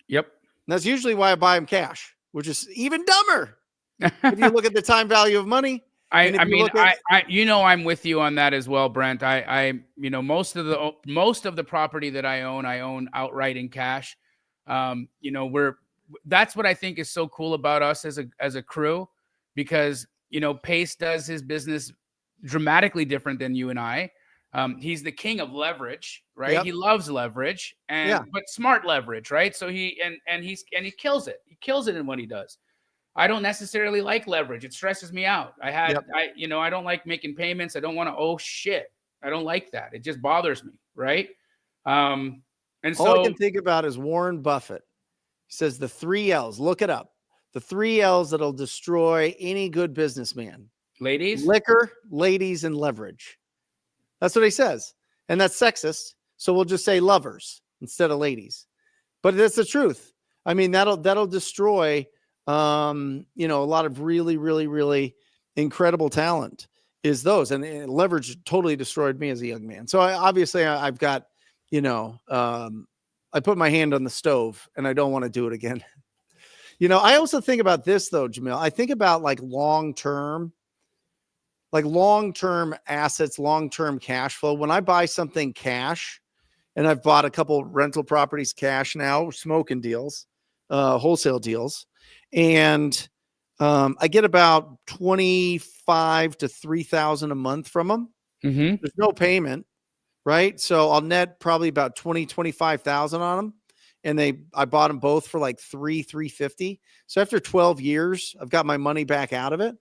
Yep. And that's usually why I buy them cash, which is even dumber. If you look at the time value of money. I'm with you on that as well, Brent. Most of the property that I own outright in cash. That's what I think is so cool about us as a crew, because, Pace does his business dramatically different than you and I. He's the king of leverage, right? Yep. He loves leverage, but smart leverage, right? So he kills it. He kills it in what he does. I don't necessarily like leverage. It stresses me out. I don't like making payments. I don't want to owe shit. I don't like that. It just bothers me, right? And so all I can think about is Warren Buffett. He says the 3 L's. Look it up. The 3 L's that'll destroy any good businessman. Ladies, liquor, ladies, and leverage. That's what he says. And that's sexist. So we'll just say lovers instead of ladies. But that's the truth. I mean, that'll destroy a lot of really, really, really incredible talent is those. And leverage totally destroyed me as a young man. So I've got, I put my hand on the stove and I don't want to do it again. I also think about this though, Jamil. I think about long-term assets, long-term cash flow. When I buy something cash, and I've bought a couple rental properties cash now, smoking deals, wholesale deals. And I get about 25 to 3,000 a month from them. Mm-hmm. There's no payment, right? So I'll net probably about 25,000 on them. And I bought them both for like $350. So after 12 years, I've got my money back out of it.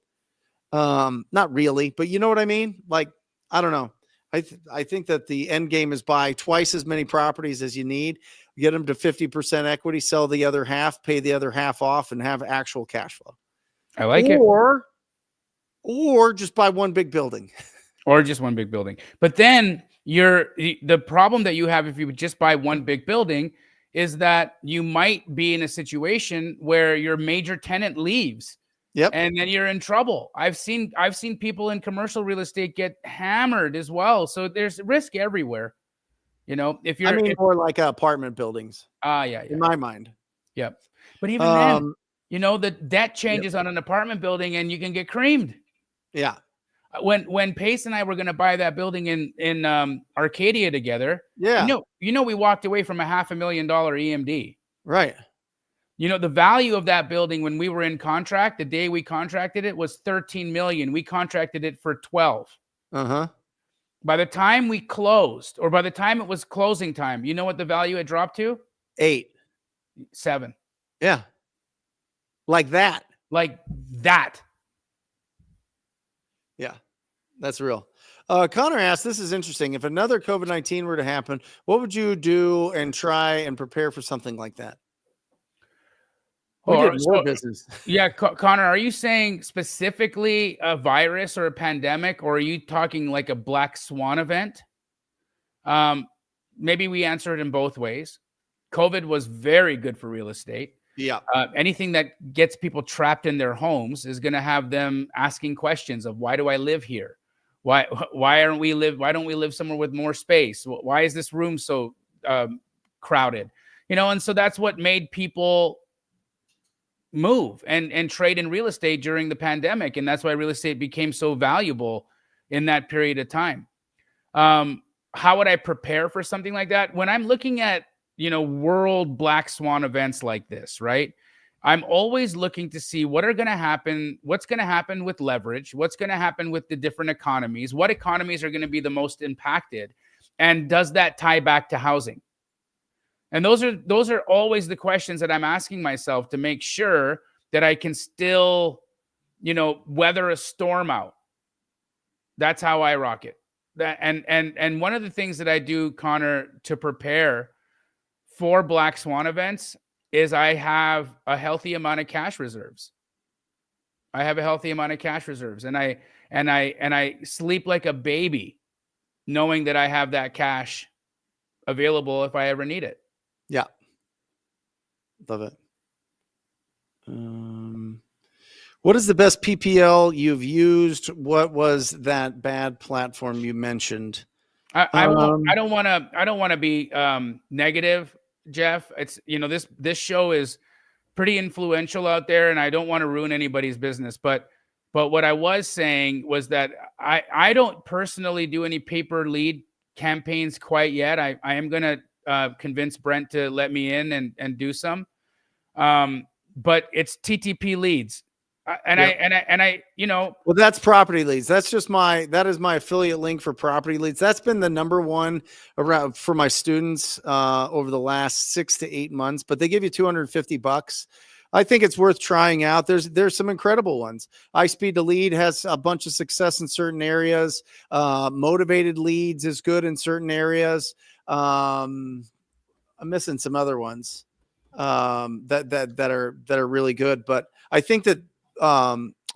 Not really, but you know what I mean? Like, I don't know. I think that the end game is buy twice as many properties as you need, get them to 50% equity, sell the other half, pay the other half off, and have actual cash flow. I like it. Or just buy one big building. Or just one big building. But then the problem that you have if you would just buy one big building is that you might be in a situation where your major tenant leaves. Yep. And then you're in trouble. I've seen people in commercial real estate get hammered as well. So there's risk everywhere. If you're more like apartment buildings. In my mind. Yep. But even then, the debt changes on an apartment building and you can get creamed. Yeah. When Pace and I were going to buy that building in Arcadia together. Yeah. We walked away from $500,000 EMD. Right. The value of that building when we were in contract, the day we contracted it was $13 million. We contracted it for 12. Uh-huh. By the time we closed, or by the time it was closing time, you know what the value had dropped to? 8. 7. Yeah. Like that. Yeah. That's real. Connor asked, this is interesting. If another COVID-19 were to happen, what would you do and try and prepare for something like that? Business. Yeah, Connor, are you saying specifically a virus or a pandemic, or are you talking like a black swan event? Maybe we answer it in both ways. COVID was very good for real estate. Yeah. Anything that gets people trapped in their homes is going to have them asking questions of why do I live here? Why don't we live somewhere with more space? Why is this room so crowded? And so that's what made people move and trade in real estate during the pandemic. And that's why real estate became so valuable in that period of time. How would I prepare for something like that? When I'm looking at, world black swan events like this, right? I'm always looking to see what's going to happen with leverage, what's going to happen with the different economies, what economies are going to be the most impacted, and does that tie back to housing? And those are always the questions that I'm asking myself to make sure that I can still, weather a storm out. That's how I rock it. And one of the things that I do, Connor, to prepare for black swan events is I have a healthy amount of cash reserves. And I sleep like a baby knowing that I have that cash available if I ever need it. Yeah. Love it. What is the best PPL you've used? What was that bad platform you mentioned? I don't want to be negative, Jeff. It's this show is pretty influential out there, and I don't want to ruin anybody's business. But what I was saying was that I don't personally do any paper lead campaigns quite yet. I am going to convince Brent to let me in and do some. But it's TTP leads. Well, that's property leads. That is my affiliate link for property leads. That's been the number one around for my students over the last 6 to 8 months, but they give you $250. I think it's worth trying out. There's some incredible ones. iSpeed to Lead has a bunch of success in certain areas. Motivated Leads is good in certain areas. I'm missing some other ones that are really good, but I think that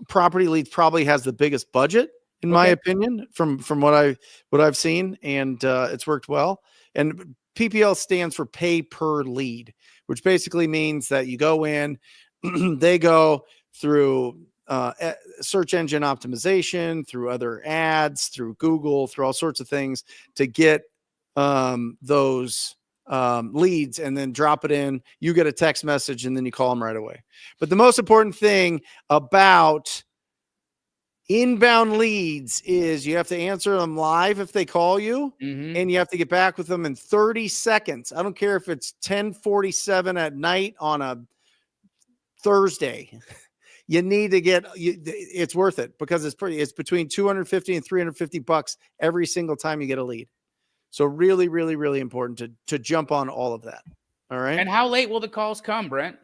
property leads probably has the biggest budget in my opinion from what I've seen, and it's worked well. And PPL stands for pay per lead, which basically means that you go in, they go through search engine optimization, through other ads, through Google, through all sorts of things to get those leads, and then drop it in. You get a text message and then you call them right away. But the most important thing about inbound leads is you have to answer them live if they call you, and you have to get back with them in 30 seconds. I don't care if it's 10:47 at night on a Thursday. You need to it's worth it because it's between $250 and $350 every single time you get a lead. So really, really, really important to jump on all of that. All right. And how late will the calls come, Brent?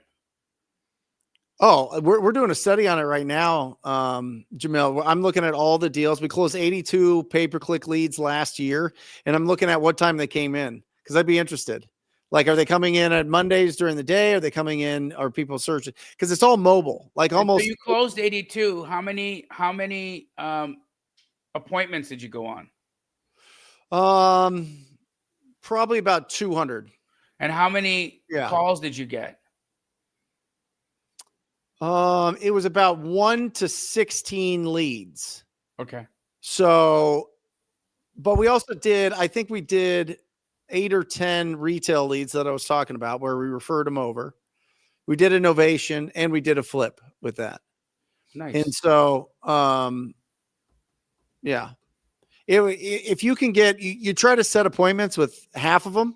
Oh, we're doing a study on it right now, Jamil. I'm looking at all the deals. We closed 82 pay-per-click leads last year, and I'm looking at what time they came in because I'd be interested. Like, are they coming in at Mondays during the day? Are they coming in? Are people searching? Because it's all mobile. Like almost. So you closed 82. How many appointments did you go on? Probably about 200. And how many calls did you get? It was about 1 to 16 leads. Okay. So, but we also I think we did 8 or 10 retail leads that I was talking about where we referred them over. We did a novation and we did a flip with that. Nice. And so, yeah. If you can get, you try to set appointments with half of them,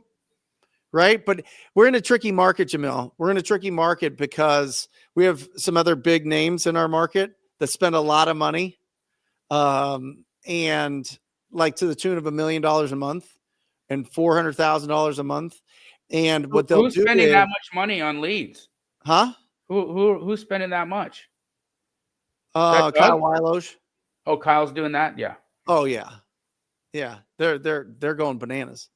right? But we're in a tricky market, Jamil. We're in a tricky market because we have some other big names in our market that spend a lot of money, and like to the tune of $1 million a month and $400,000 a month. And what they'll who's do spending is, that much money on leads? huh? Who's spending that much? Kyle Weilosh. Oh, Kyle's doing that. Yeah. Oh yeah. Yeah. They're going bananas.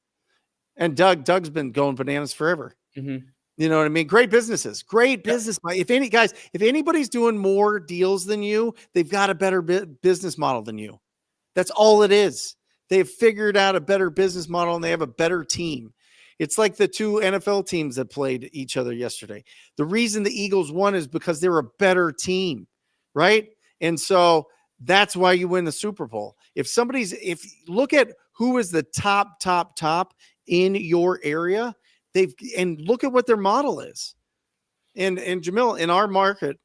And Doug's been going bananas forever. Mm-hmm. You know what I mean? Great businesses, great business. If anybody's doing more deals than you, they've got a better business model than you. That's all it is. They've figured out a better business model and they have a better team. It's like the two NFL teams that played each other yesterday. The reason the Eagles won is because they're a better team, right? And so that's why you win the Super Bowl. If look at who is the top in your area, and look at what their model is. And Jamil, in our market,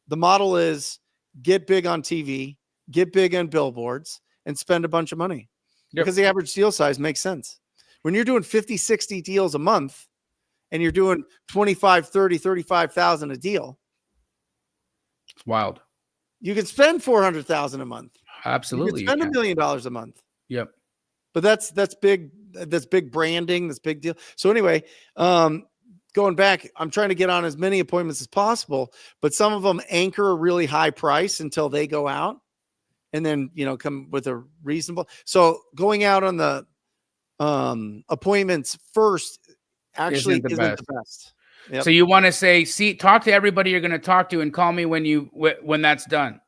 the model is get big on TV, get big on billboards, and spend a bunch of money. Yep. Because the average deal size makes sense. When you're doing 50, 60 deals a month and you're doing 25, 30, 35,000 a deal, It's wild. you can spend 400,000 a month. Absolutely. You can spend $1 million a month. Yep. But that's big. That's big branding. That's big deal. So anyway, going back, I'm trying to get on as many appointments as possible, but some of them anchor a really high price until they go out and then, come with a reasonable. So going out on the appointments first actually isn't the best. Yep. So you want to say, talk to everybody you're going to talk to and call me when that's done.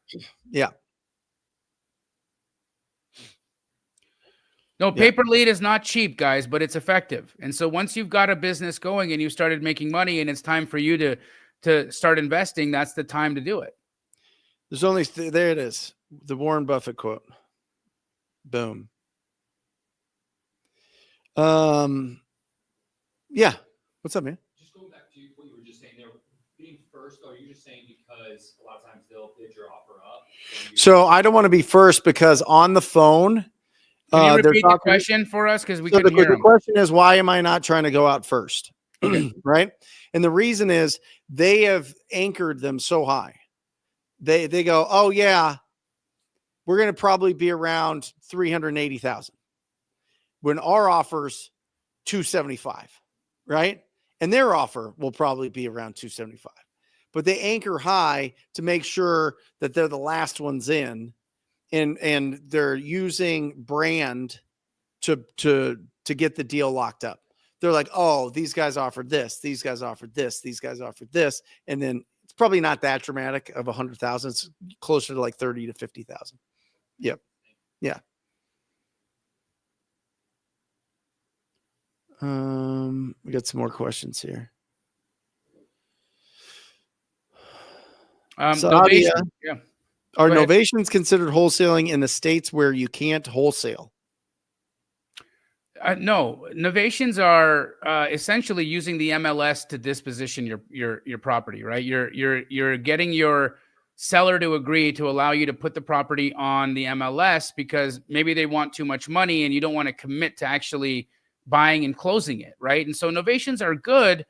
Yeah. No, paper lead is not cheap, guys, but it's effective. And so once you've got a business going and you started making money and it's time for you to start investing, that's the time to do it. There's only, there it is. The Warren Buffett quote. Boom. Yeah. What's up, man? Just going back to what you were just saying there, being first, or are you just saying because a lot of times they'll bid your offer up? So I don't want to be first because on the phone, can you repeat the question for us? Because we couldn't hear the question is, why am I not trying to go out first? Okay. Right. And the reason is they have anchored them so high. They go, oh yeah, we're going to probably be around 380,000 when our offer's 275, right? And their offer will probably be around 275, but they anchor high to make sure that they're the last ones in. And they're using brand to get the deal locked up. They're like, oh, these guys offered this, these guys offered this, these guys offered this, and then it's probably not that dramatic of 100,000. It's closer to like 30 to 50,000. Yep. Yeah. We got some more questions here. Novation, yeah. Are novations considered wholesaling in the states where you can't wholesale? No, novations are essentially using the MLS to disposition your property, right? You're getting your seller to agree to allow you to put the property on the MLS because maybe they want too much money and you don't want to commit to actually buying and closing it, right? And so novations are good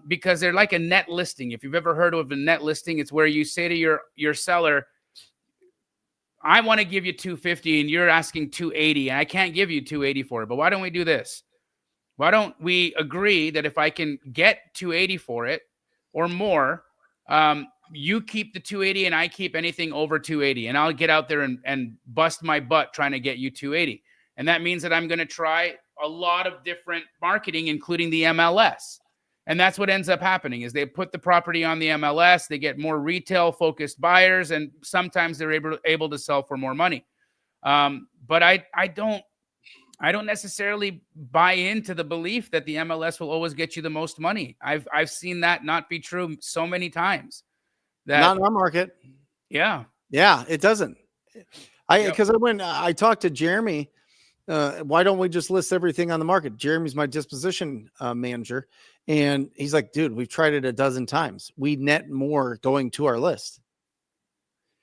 because they're like a net listing. If you've ever heard of a net listing, it's where you say to your seller, I want to give you 250 and you're asking 280 and I can't give you 280 for it. But why don't we do this? Why don't we agree that if I can get 280 for it or more, you keep the 280 and I keep anything over 280 and I'll get out there and bust my butt trying to get you 280. And that means that I'm going to try a lot of different marketing, including the MLS. And that's what ends up happening is they put the property on the MLS, they get more retail focused buyers, and sometimes they're able to sell for more money. But I don't necessarily buy into the belief that the MLS will always get you the most money. I've seen that not be true so many times. Not in our market. Yeah. Yeah, it doesn't. Because when I talked to Jeremy, why don't we just list everything on the market? Jeremy's my disposition manager. And he's like, dude, we've tried it a dozen times. We net more going to our list.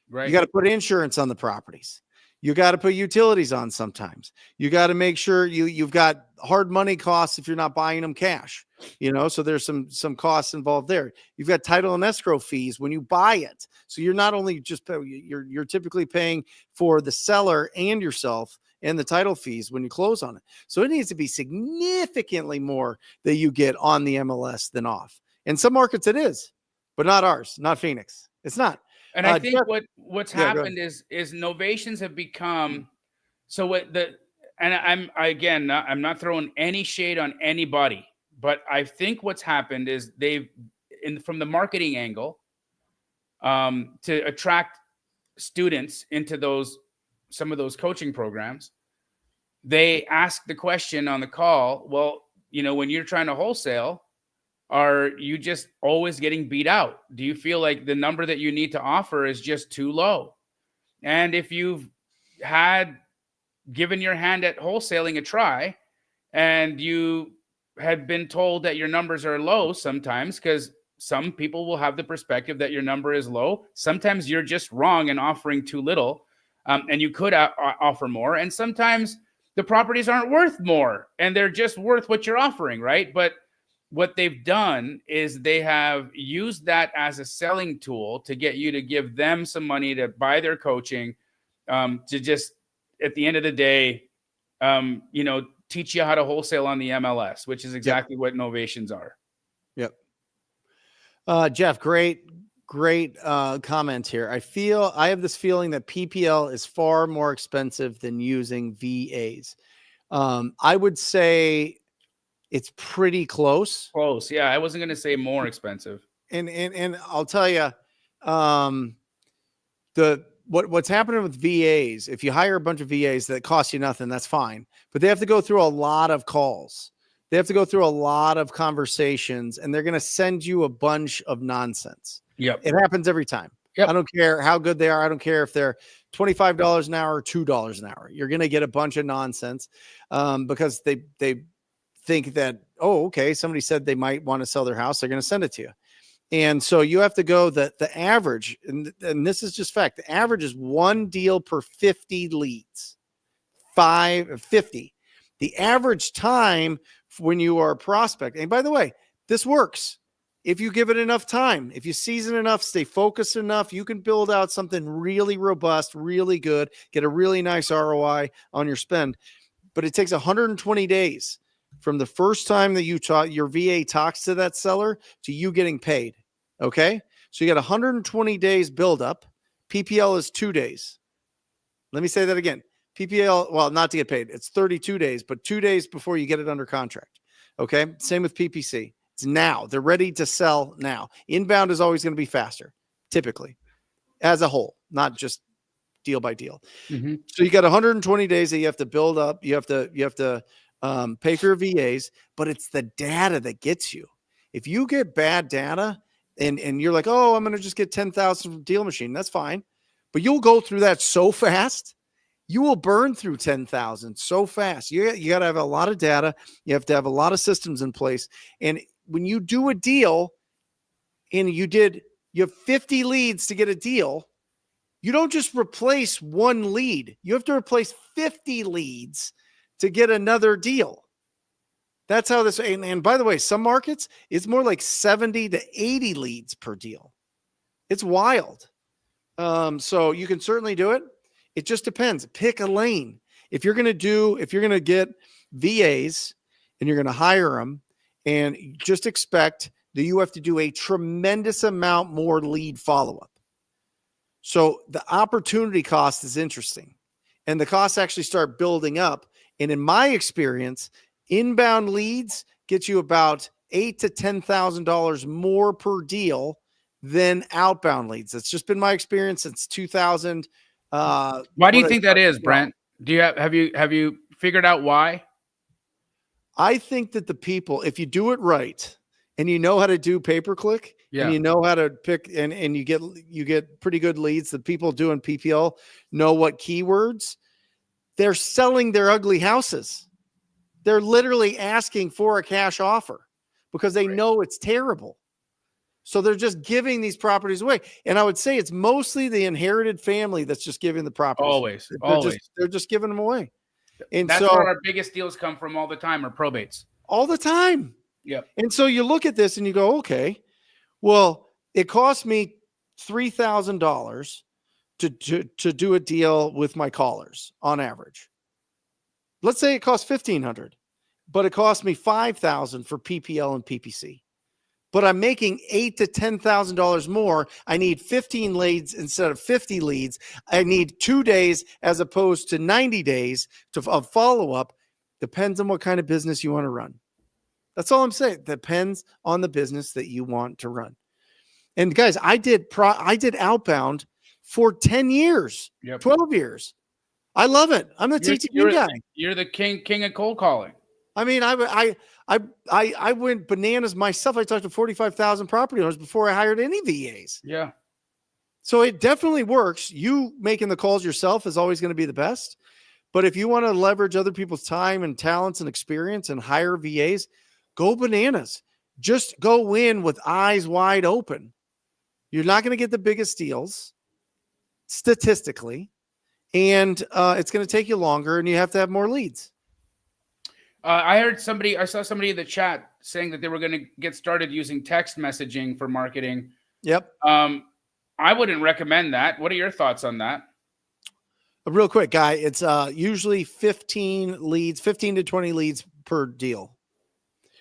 Right. You got to put insurance on the properties. You got to put utilities on sometimes. You got to make sure you've got hard money costs if you're not buying them cash. So there's some costs involved there. You've got title and escrow fees when you buy it. So you're not only just you're typically paying for the seller and yourself and the title fees when you close on it. So it needs to be significantly more that you get on the MLS than off. In some markets it is, but not ours, not Phoenix. It's not. And I think what's happened is novations have become I'm not throwing any shade on anybody, but I think what's happened is from the marketing angle, to attract students into some of those coaching programs, they ask the question on the call, well, when you're trying to wholesale, are you just always getting beat out? Do you feel like the number that you need to offer is just too low? And if you've given your hand at wholesaling a try and you had been told that your numbers are low sometimes, because some people will have the perspective that your number is low. Sometimes you're just wrong and offering too little, and you could offer more. And sometimes the properties aren't worth more and they're just worth what you're offering, right? But what they've done is they have used that as a selling tool to get you to give them some money to buy their coaching, to just, at the end of the day, teach you how to wholesale on the MLS, which is exactly what novations are. Yep. Jeff, great comment here. I have this feeling that PPL is far more expensive than using VAs. I would say it's pretty close. Close. Yeah. I wasn't going to say more expensive. And I'll tell you, what's happening with VAs, if you hire a bunch of VAs that cost you nothing, that's fine, but they have to go through a lot of calls. They have to go through a lot of conversations, and they're going to send you a bunch of nonsense. Yep. It happens every time. Yep. I don't care how good they are. I don't care if they're $25 an hour or $2 an hour. You're going to get a bunch of nonsense, because they think that, oh, okay, somebody said they might want to sell their house. They're going to send it to you. And so you have to go the average, and this is just fact. The average is 1 deal per 50 leads, 50. The average time when you are a prospect. And by the way, this works. If you give it enough time, if you season enough, stay focused enough, you can build out something really robust, really good, get a really nice ROI on your spend. But it takes 120 days from the first time that your VA talks to that seller to you getting paid. Okay. So you got 120 days buildup. PPL is 2 days. Let me say that again. PPL, well, not to get paid. It's 32 days, but 2 days before you get it under contract. Okay. Same with PPC. It's now. They're ready to sell now. Inbound is always going to be faster, typically, as a whole, not just deal by deal. Mm-hmm. So you got 120 days that you have to build up. You have to pay for your VAs, but it's the data that gets you. If you get bad data and you're like, oh, I'm going to just get 10,000 from Deal Machine, that's fine. But you'll go through that so fast. You will burn through 10,000 so fast. You got to have a lot of data. You have to have a lot of systems in place. And when you do a deal and you have 50 leads to get a deal, you don't just replace one lead. You have to replace 50 leads to get another deal. That's how this, and by the way, some markets, it's more like 70 to 80 leads per deal. It's wild. So you can certainly do it. It just depends. Pick a lane. If you're going to get VAs and you're going to hire them, and just expect that you have to do a tremendous amount more lead follow-up. So the opportunity cost is interesting, and the costs actually start building up. And in my experience, inbound leads get you about $8,000 to $10,000 more per deal than outbound leads. That's just been my experience since 2000. Why do you think that is, Brent? Do you have you figured out why? I think that the people, if you do it right and you know how to do pay-per-click, and you know how to pick and you get pretty good leads, the people doing PPL know what keywords. They're selling their ugly houses. They're literally asking for a cash offer because they know it's terrible. So they're just giving these properties away. And I would say it's mostly the inherited family that's just giving the properties. They're just giving them away. And that's where our biggest deals come from all the time, are probates. All the time. Yep. And so you look at this and you go, okay, well, it cost me $3,000 to do a deal with my callers on average. Let's say it costs $1,500, but it cost me $5,000 for PPL and PPC. But I'm making $8,000 to $10,000 more. I need 15 leads instead of 50 leads. I need 2 days as opposed to 90 days of follow-up. Depends on what kind of business you want to run. That's all I'm saying. Depends on the business that you want to run. And guys, I did outbound for 10 years, 12 years. I love it. I'm the TTP guy. You're the king of cold calling. I mean, I went bananas myself. I talked to 45,000 property owners before I hired any VAs. Yeah. So it definitely works. You making the calls yourself is always going to be the best. But if you want to leverage other people's time and talents and experience and hire VAs, go bananas. Just go in with eyes wide open. You're not going to get the biggest deals statistically, and it's going to take you longer, and you have to have more leads. I saw somebody in the chat saying that they were going to get started using text messaging for marketing. Yep. I wouldn't recommend that. What are your thoughts on that? Real quick, Guy, it's usually 15 to 20 leads per deal.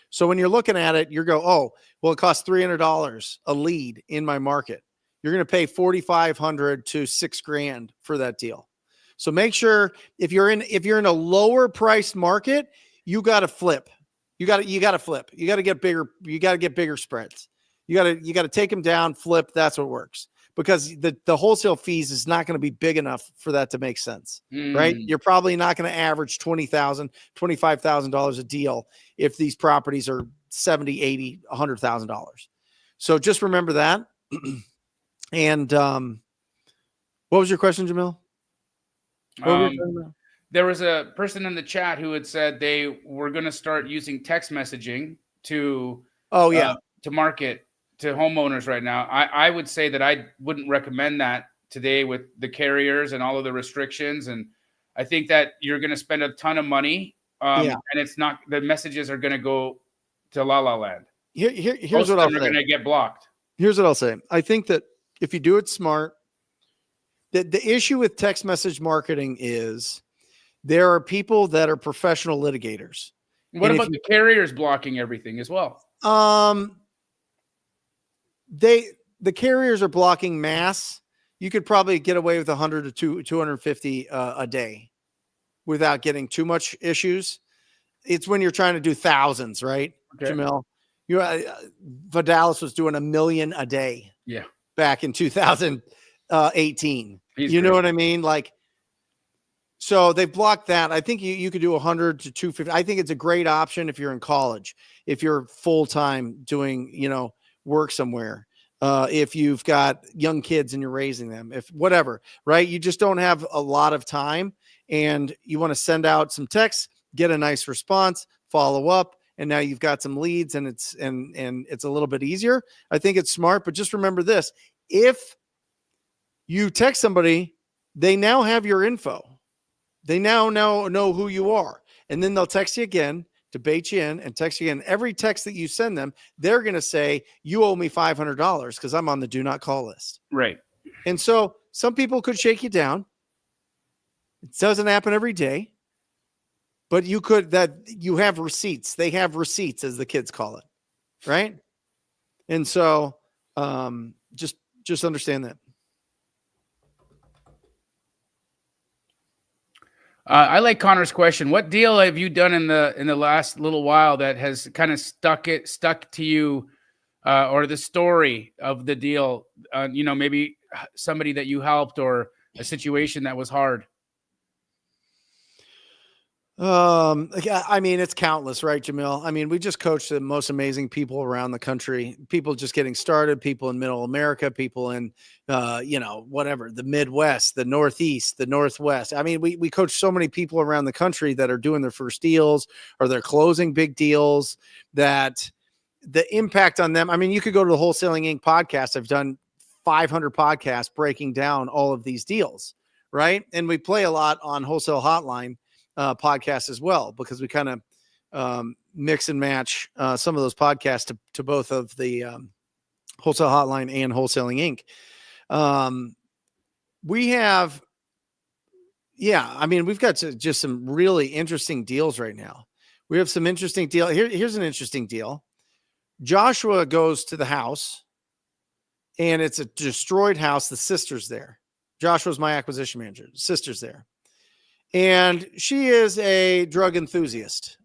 So when you're looking at it, you go, oh, well, it costs $300 a lead in my market. You're going to pay $4,500 to $6,000 for that deal. So make sure if you're in a lower priced market, you got to flip. You got to flip. You got to get bigger. You got to get bigger spreads. You got to take them down, flip. That's what works, because the wholesale fees is not going to be big enough for that to make sense, right? You're probably not going to average $20,000, $25,000 a deal if these properties are $70,000, $80,000, $100,000. So just remember that. And what was your question, Jamil? There was a person in the chat who had said they were going to start using text messaging to market to homeowners right now. I would say that I wouldn't recommend that today with the carriers and all of the restrictions. And I think that you're going to spend a ton of money, and it's not, the messages are going to go to La La Land. Here's what I'll say. They're going to get blocked. Here's what I'll say. I think that if you do it smart, the issue with text message marketing is there are people that are professional litigators. What about the carriers blocking everything as well? The carriers are blocking mass. You could probably get away with 100 to 250 a day without getting too much issues. It's when you're trying to do thousands, right, okay. Jamil? Vidalis was doing 1 million a day. Yeah. Back in 2018. He's you great. know what I mean? Like, so they blocked that. I think you could do 100 to 250. I think it's a great option if you're in college, if you're full-time doing, work somewhere, if you've got young kids and you're raising them, if whatever, right? You just don't have a lot of time and you want to send out some texts, get a nice response, follow up, and now you've got some leads and it's a little bit easier. I think it's smart, but just remember this. If you text somebody, they now have your info. They now know who you are. And then they'll text you again to bait you in and text you again. Every text that you send them, they're going to say, you owe me $500 because I'm on the do not call list. Right. And so some people could shake you down. It doesn't happen every day. But you have receipts. They have receipts, as the kids call it, right? And so just understand that. I like Connor's question. What deal have you done in the last little while that has kind of stuck to you, or the story of the deal? Maybe somebody that you helped or a situation that was hard. I mean, it's countless, right, Jamil? I mean, we just coach the most amazing people around the country, people just getting started, people in middle America, people in, whatever, the Midwest, the Northeast, the Northwest. I mean, we coach so many people around the country that are doing their first deals or they're closing big deals, that the impact on them. I mean, you could go to the Wholesaling Inc. podcast. I've done 500 podcasts breaking down all of these deals, right? And we play a lot on Wholesale Hotline podcast as well, because we kind of mix and match some of those podcasts to both of the Wholesale Hotline and Wholesaling Inc. We've got just some really interesting deals right now. We have some interesting deal. Here's an interesting deal. Joshua goes to the house and it's a destroyed house. The sister's there. Joshua's my acquisition manager. The sister's there. And she is a drug enthusiast.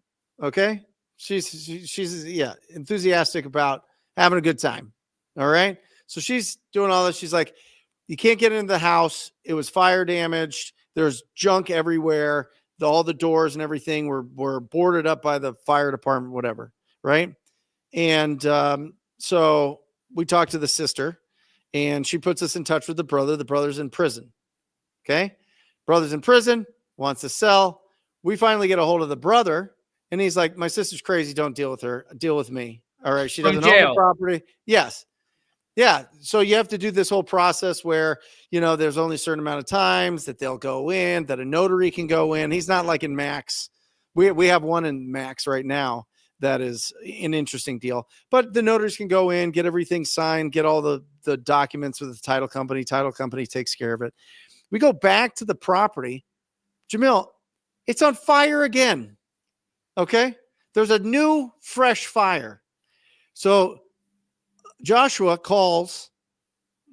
Okay. She's enthusiastic about having a good time. All right. So she's doing all this. She's like, you can't get into the house. It was fire damaged. There's junk everywhere. All the doors and everything were boarded up by the fire department, whatever. Right. And so we talked to the sister and she puts us in touch with the brother. The brother's in prison. Okay. Brother's in prison. Wants to sell. We finally get a hold of the brother And he's like, my sister's crazy. Don't deal with her. Deal with me. All right. She From doesn't own the jail. property. Yes. Yeah. So you have to do this whole process where, there's only a certain amount of times that they'll go in, that a notary can go in. He's not like in Max. We have one in Max right now. That is an interesting deal, but the notaries can go in, get everything signed, get all the documents with the title company. Title company takes care of it. We go back to the property. Jamil, it's on fire again. Okay. There's a new fresh fire. So Joshua calls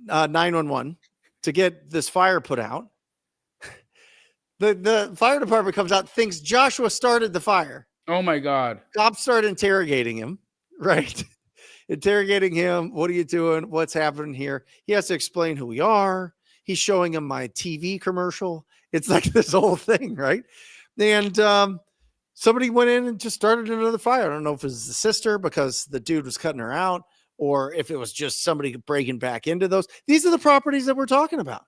911 to get this fire put out. The fire department comes out, thinks Joshua started the fire. Oh my God. Cops start interrogating him, right? Interrogating him. What are you doing? What's happening here? He has to explain who we are. He's showing him my TV commercial. It's like this whole thing, right? And somebody went in and just started another fire. I don't know if it was the sister because the dude was cutting her out, or if it was just somebody breaking back into those. These are the properties that we're talking about.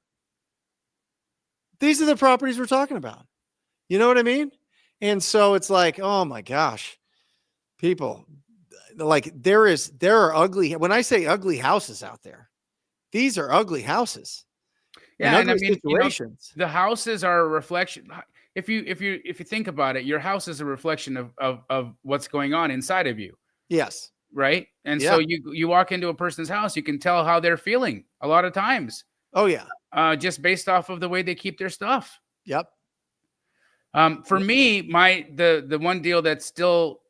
These are the properties we're talking about. You know what I mean? And so it's like, oh my gosh, people, like there are ugly, when I say ugly houses out there, these are ugly houses. Yeah. And I ugly mean, situations. the houses are a reflection. If you think about it, your house is a reflection of what's going on inside of you. Yes. Right. And Yeah. so you walk into a person's house, you can tell how they're feeling a lot of times. Oh yeah. Just based off of the way they keep their stuff. Yep. For me, the one deal that still,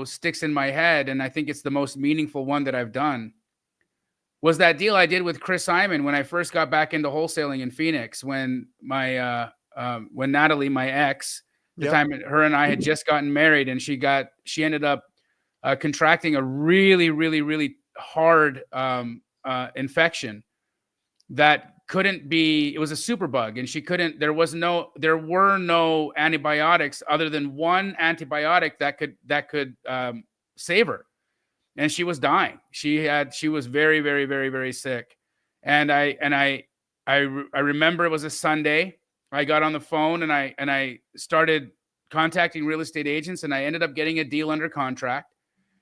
sticks in my head, and I think it's the most meaningful one that I've done, was that deal I did with Chris Simon when I first got back into wholesaling in Phoenix, when when Natalie, my ex, the time her and I had just gotten married, and she ended up contracting a really, really, really hard infection that couldn't be, it was a super bug, and there were no antibiotics other than one antibiotic that could save her. And she was dying. She was very, very, very, very sick. And I remember it was a Sunday. I got on the phone and I started contacting real estate agents, and I ended up getting a deal under contract.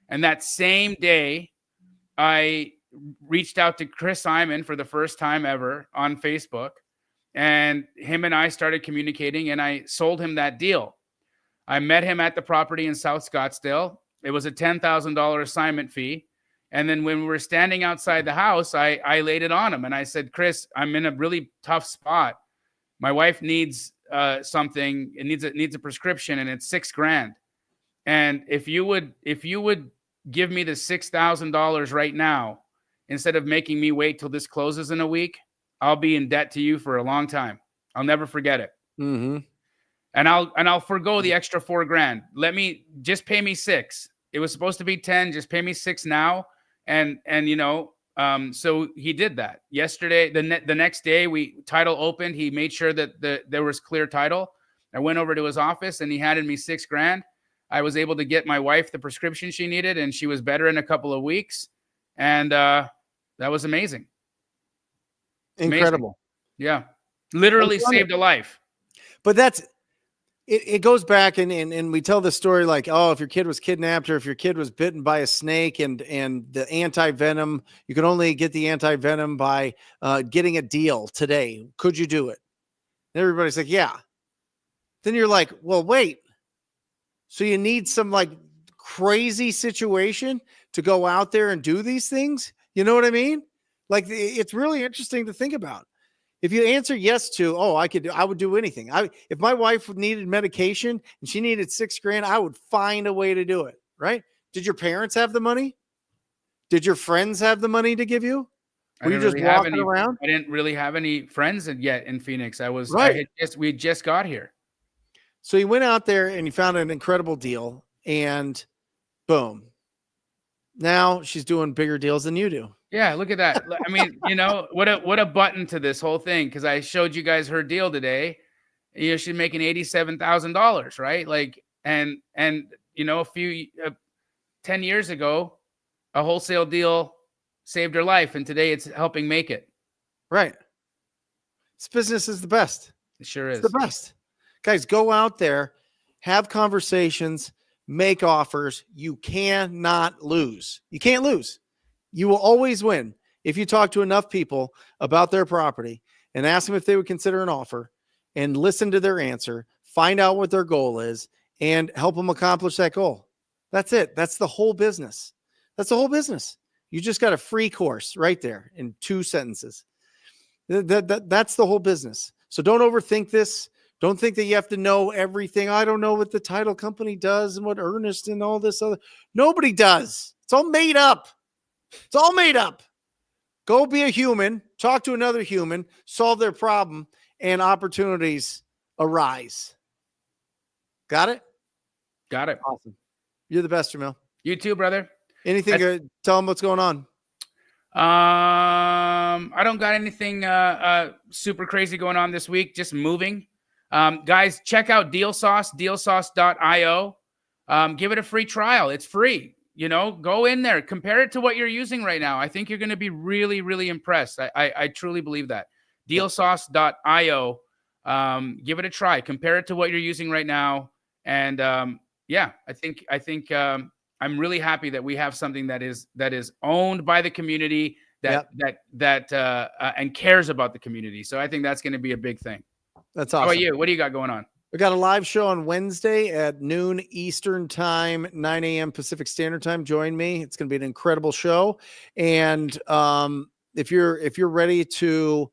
And that same day, I reached out to Chris Simon for the first time ever on Facebook, and him and I started communicating, and I sold him that deal. I met him at the property in South Scottsdale. It was a $10,000 assignment fee. And then when we were standing outside the house, I laid it on him, and I said, Chris, I'm in a really tough spot. My wife needs something. It needs a prescription, and it's $6,000. And if you would give me the $6,000 right now, instead of making me wait till this closes in a week, I'll be in debt to you for a long time. I'll never forget it. Mm-hmm. And I'll forgo the extra $4,000. Let me just pay me $6,000. It was supposed to be 10. Just pay me $6,000 now. And so he did that yesterday. The next day, title opened. He made sure that there was clear title. I went over to his office, and he handed me $6,000. I was able to get my wife the prescription she needed, and she was better in a couple of weeks. And that was amazing. Incredible. Amazing. Yeah. Literally saved a life. But it goes back and we tell the story like, oh, if your kid was kidnapped or if your kid was bitten by a snake and the anti-venom, you can only get the anti-venom by getting a deal today. Could you do it? And everybody's like, yeah. Then you're like, well, wait. So you need some like crazy situation to go out there and do these things? You know what I mean? Like, it's really interesting to think about. If you answer yes to, oh, I would do anything. If my wife needed medication and she needed $6,000, I would find a way to do it. Right? Did your parents have the money? Did your friends have the money to give you? Were you just walking around? I didn't really have any friends yet in Phoenix. We just got here. So you went out there and you found an incredible deal, and boom. Now she's doing bigger deals than you do. Yeah, look at that. I mean, what a button to this whole thing, because I showed you guys her deal today. She's making $87,000, right? Like, and a few 10 years ago, a wholesale deal saved her life, and today it's helping make it. Right. This business is the best. It sure is. It's the best. Guys, go out there, have conversations, make offers. You cannot lose. You can't lose. You will always win if you talk to enough people about their property and ask them if they would consider an offer and listen to their answer, find out what their goal is, and help them accomplish that goal. That's it. That's the whole business. That's the whole business. You just got a free course right there in 2 sentences. That's the whole business. So don't overthink this. Don't think that you have to know everything. I don't know what the title company does and what Ernest and all this other. Nobody does. It's all made up. It's all made up. Go be a human, talk to another human, solve their problem, and opportunities arise. Got it? Got it. Awesome. You're the best, Jamil. You too, brother. Anything good? Tell them what's going on. I don't got anything super crazy going on this week. Just moving. Guys, check out DealSauce, dealsauce.io. Give it a free trial. It's free. You know, go in there, compare it to what you're using right now. I think you're going to be really, really impressed. I truly believe that. DealSauce.io. Give it a try. Compare it to what you're using right now. And yeah, I think I'm really happy that we have something that is owned by the community that and cares about the community. So I think that's going to be a big thing. That's awesome. How about you? What do you got going on? We got a live show on Wednesday at noon Eastern time, 9 a.m. Pacific Standard Time. Join me. It's going to be an incredible show. And if you're ready to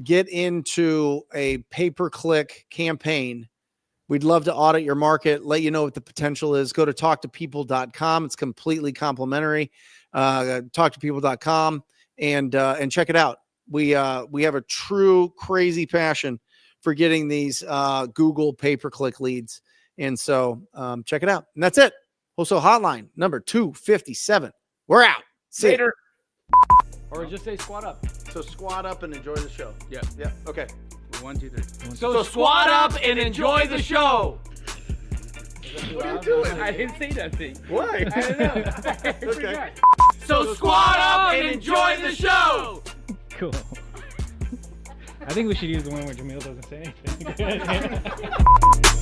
get into a pay-per-click campaign, we'd love to audit your market, let you know what the potential is. Go to talktopeople.com. It's completely complimentary. Talktopeople.com and check it out. We have a true crazy passion for getting these Google pay-per-click leads. And so check it out. And that's it. Wholesale Hotline number 257. We're out. See Later. Or just say squat up. So squat up and enjoy the show. Yeah. Yeah. Okay. 1, 2, 3. So squat up and enjoy the show. What are you doing? I didn't say that thing. Why? I don't know. Okay. So squat up and enjoy the show. Cool. I think we should use the one where Jamil doesn't say anything.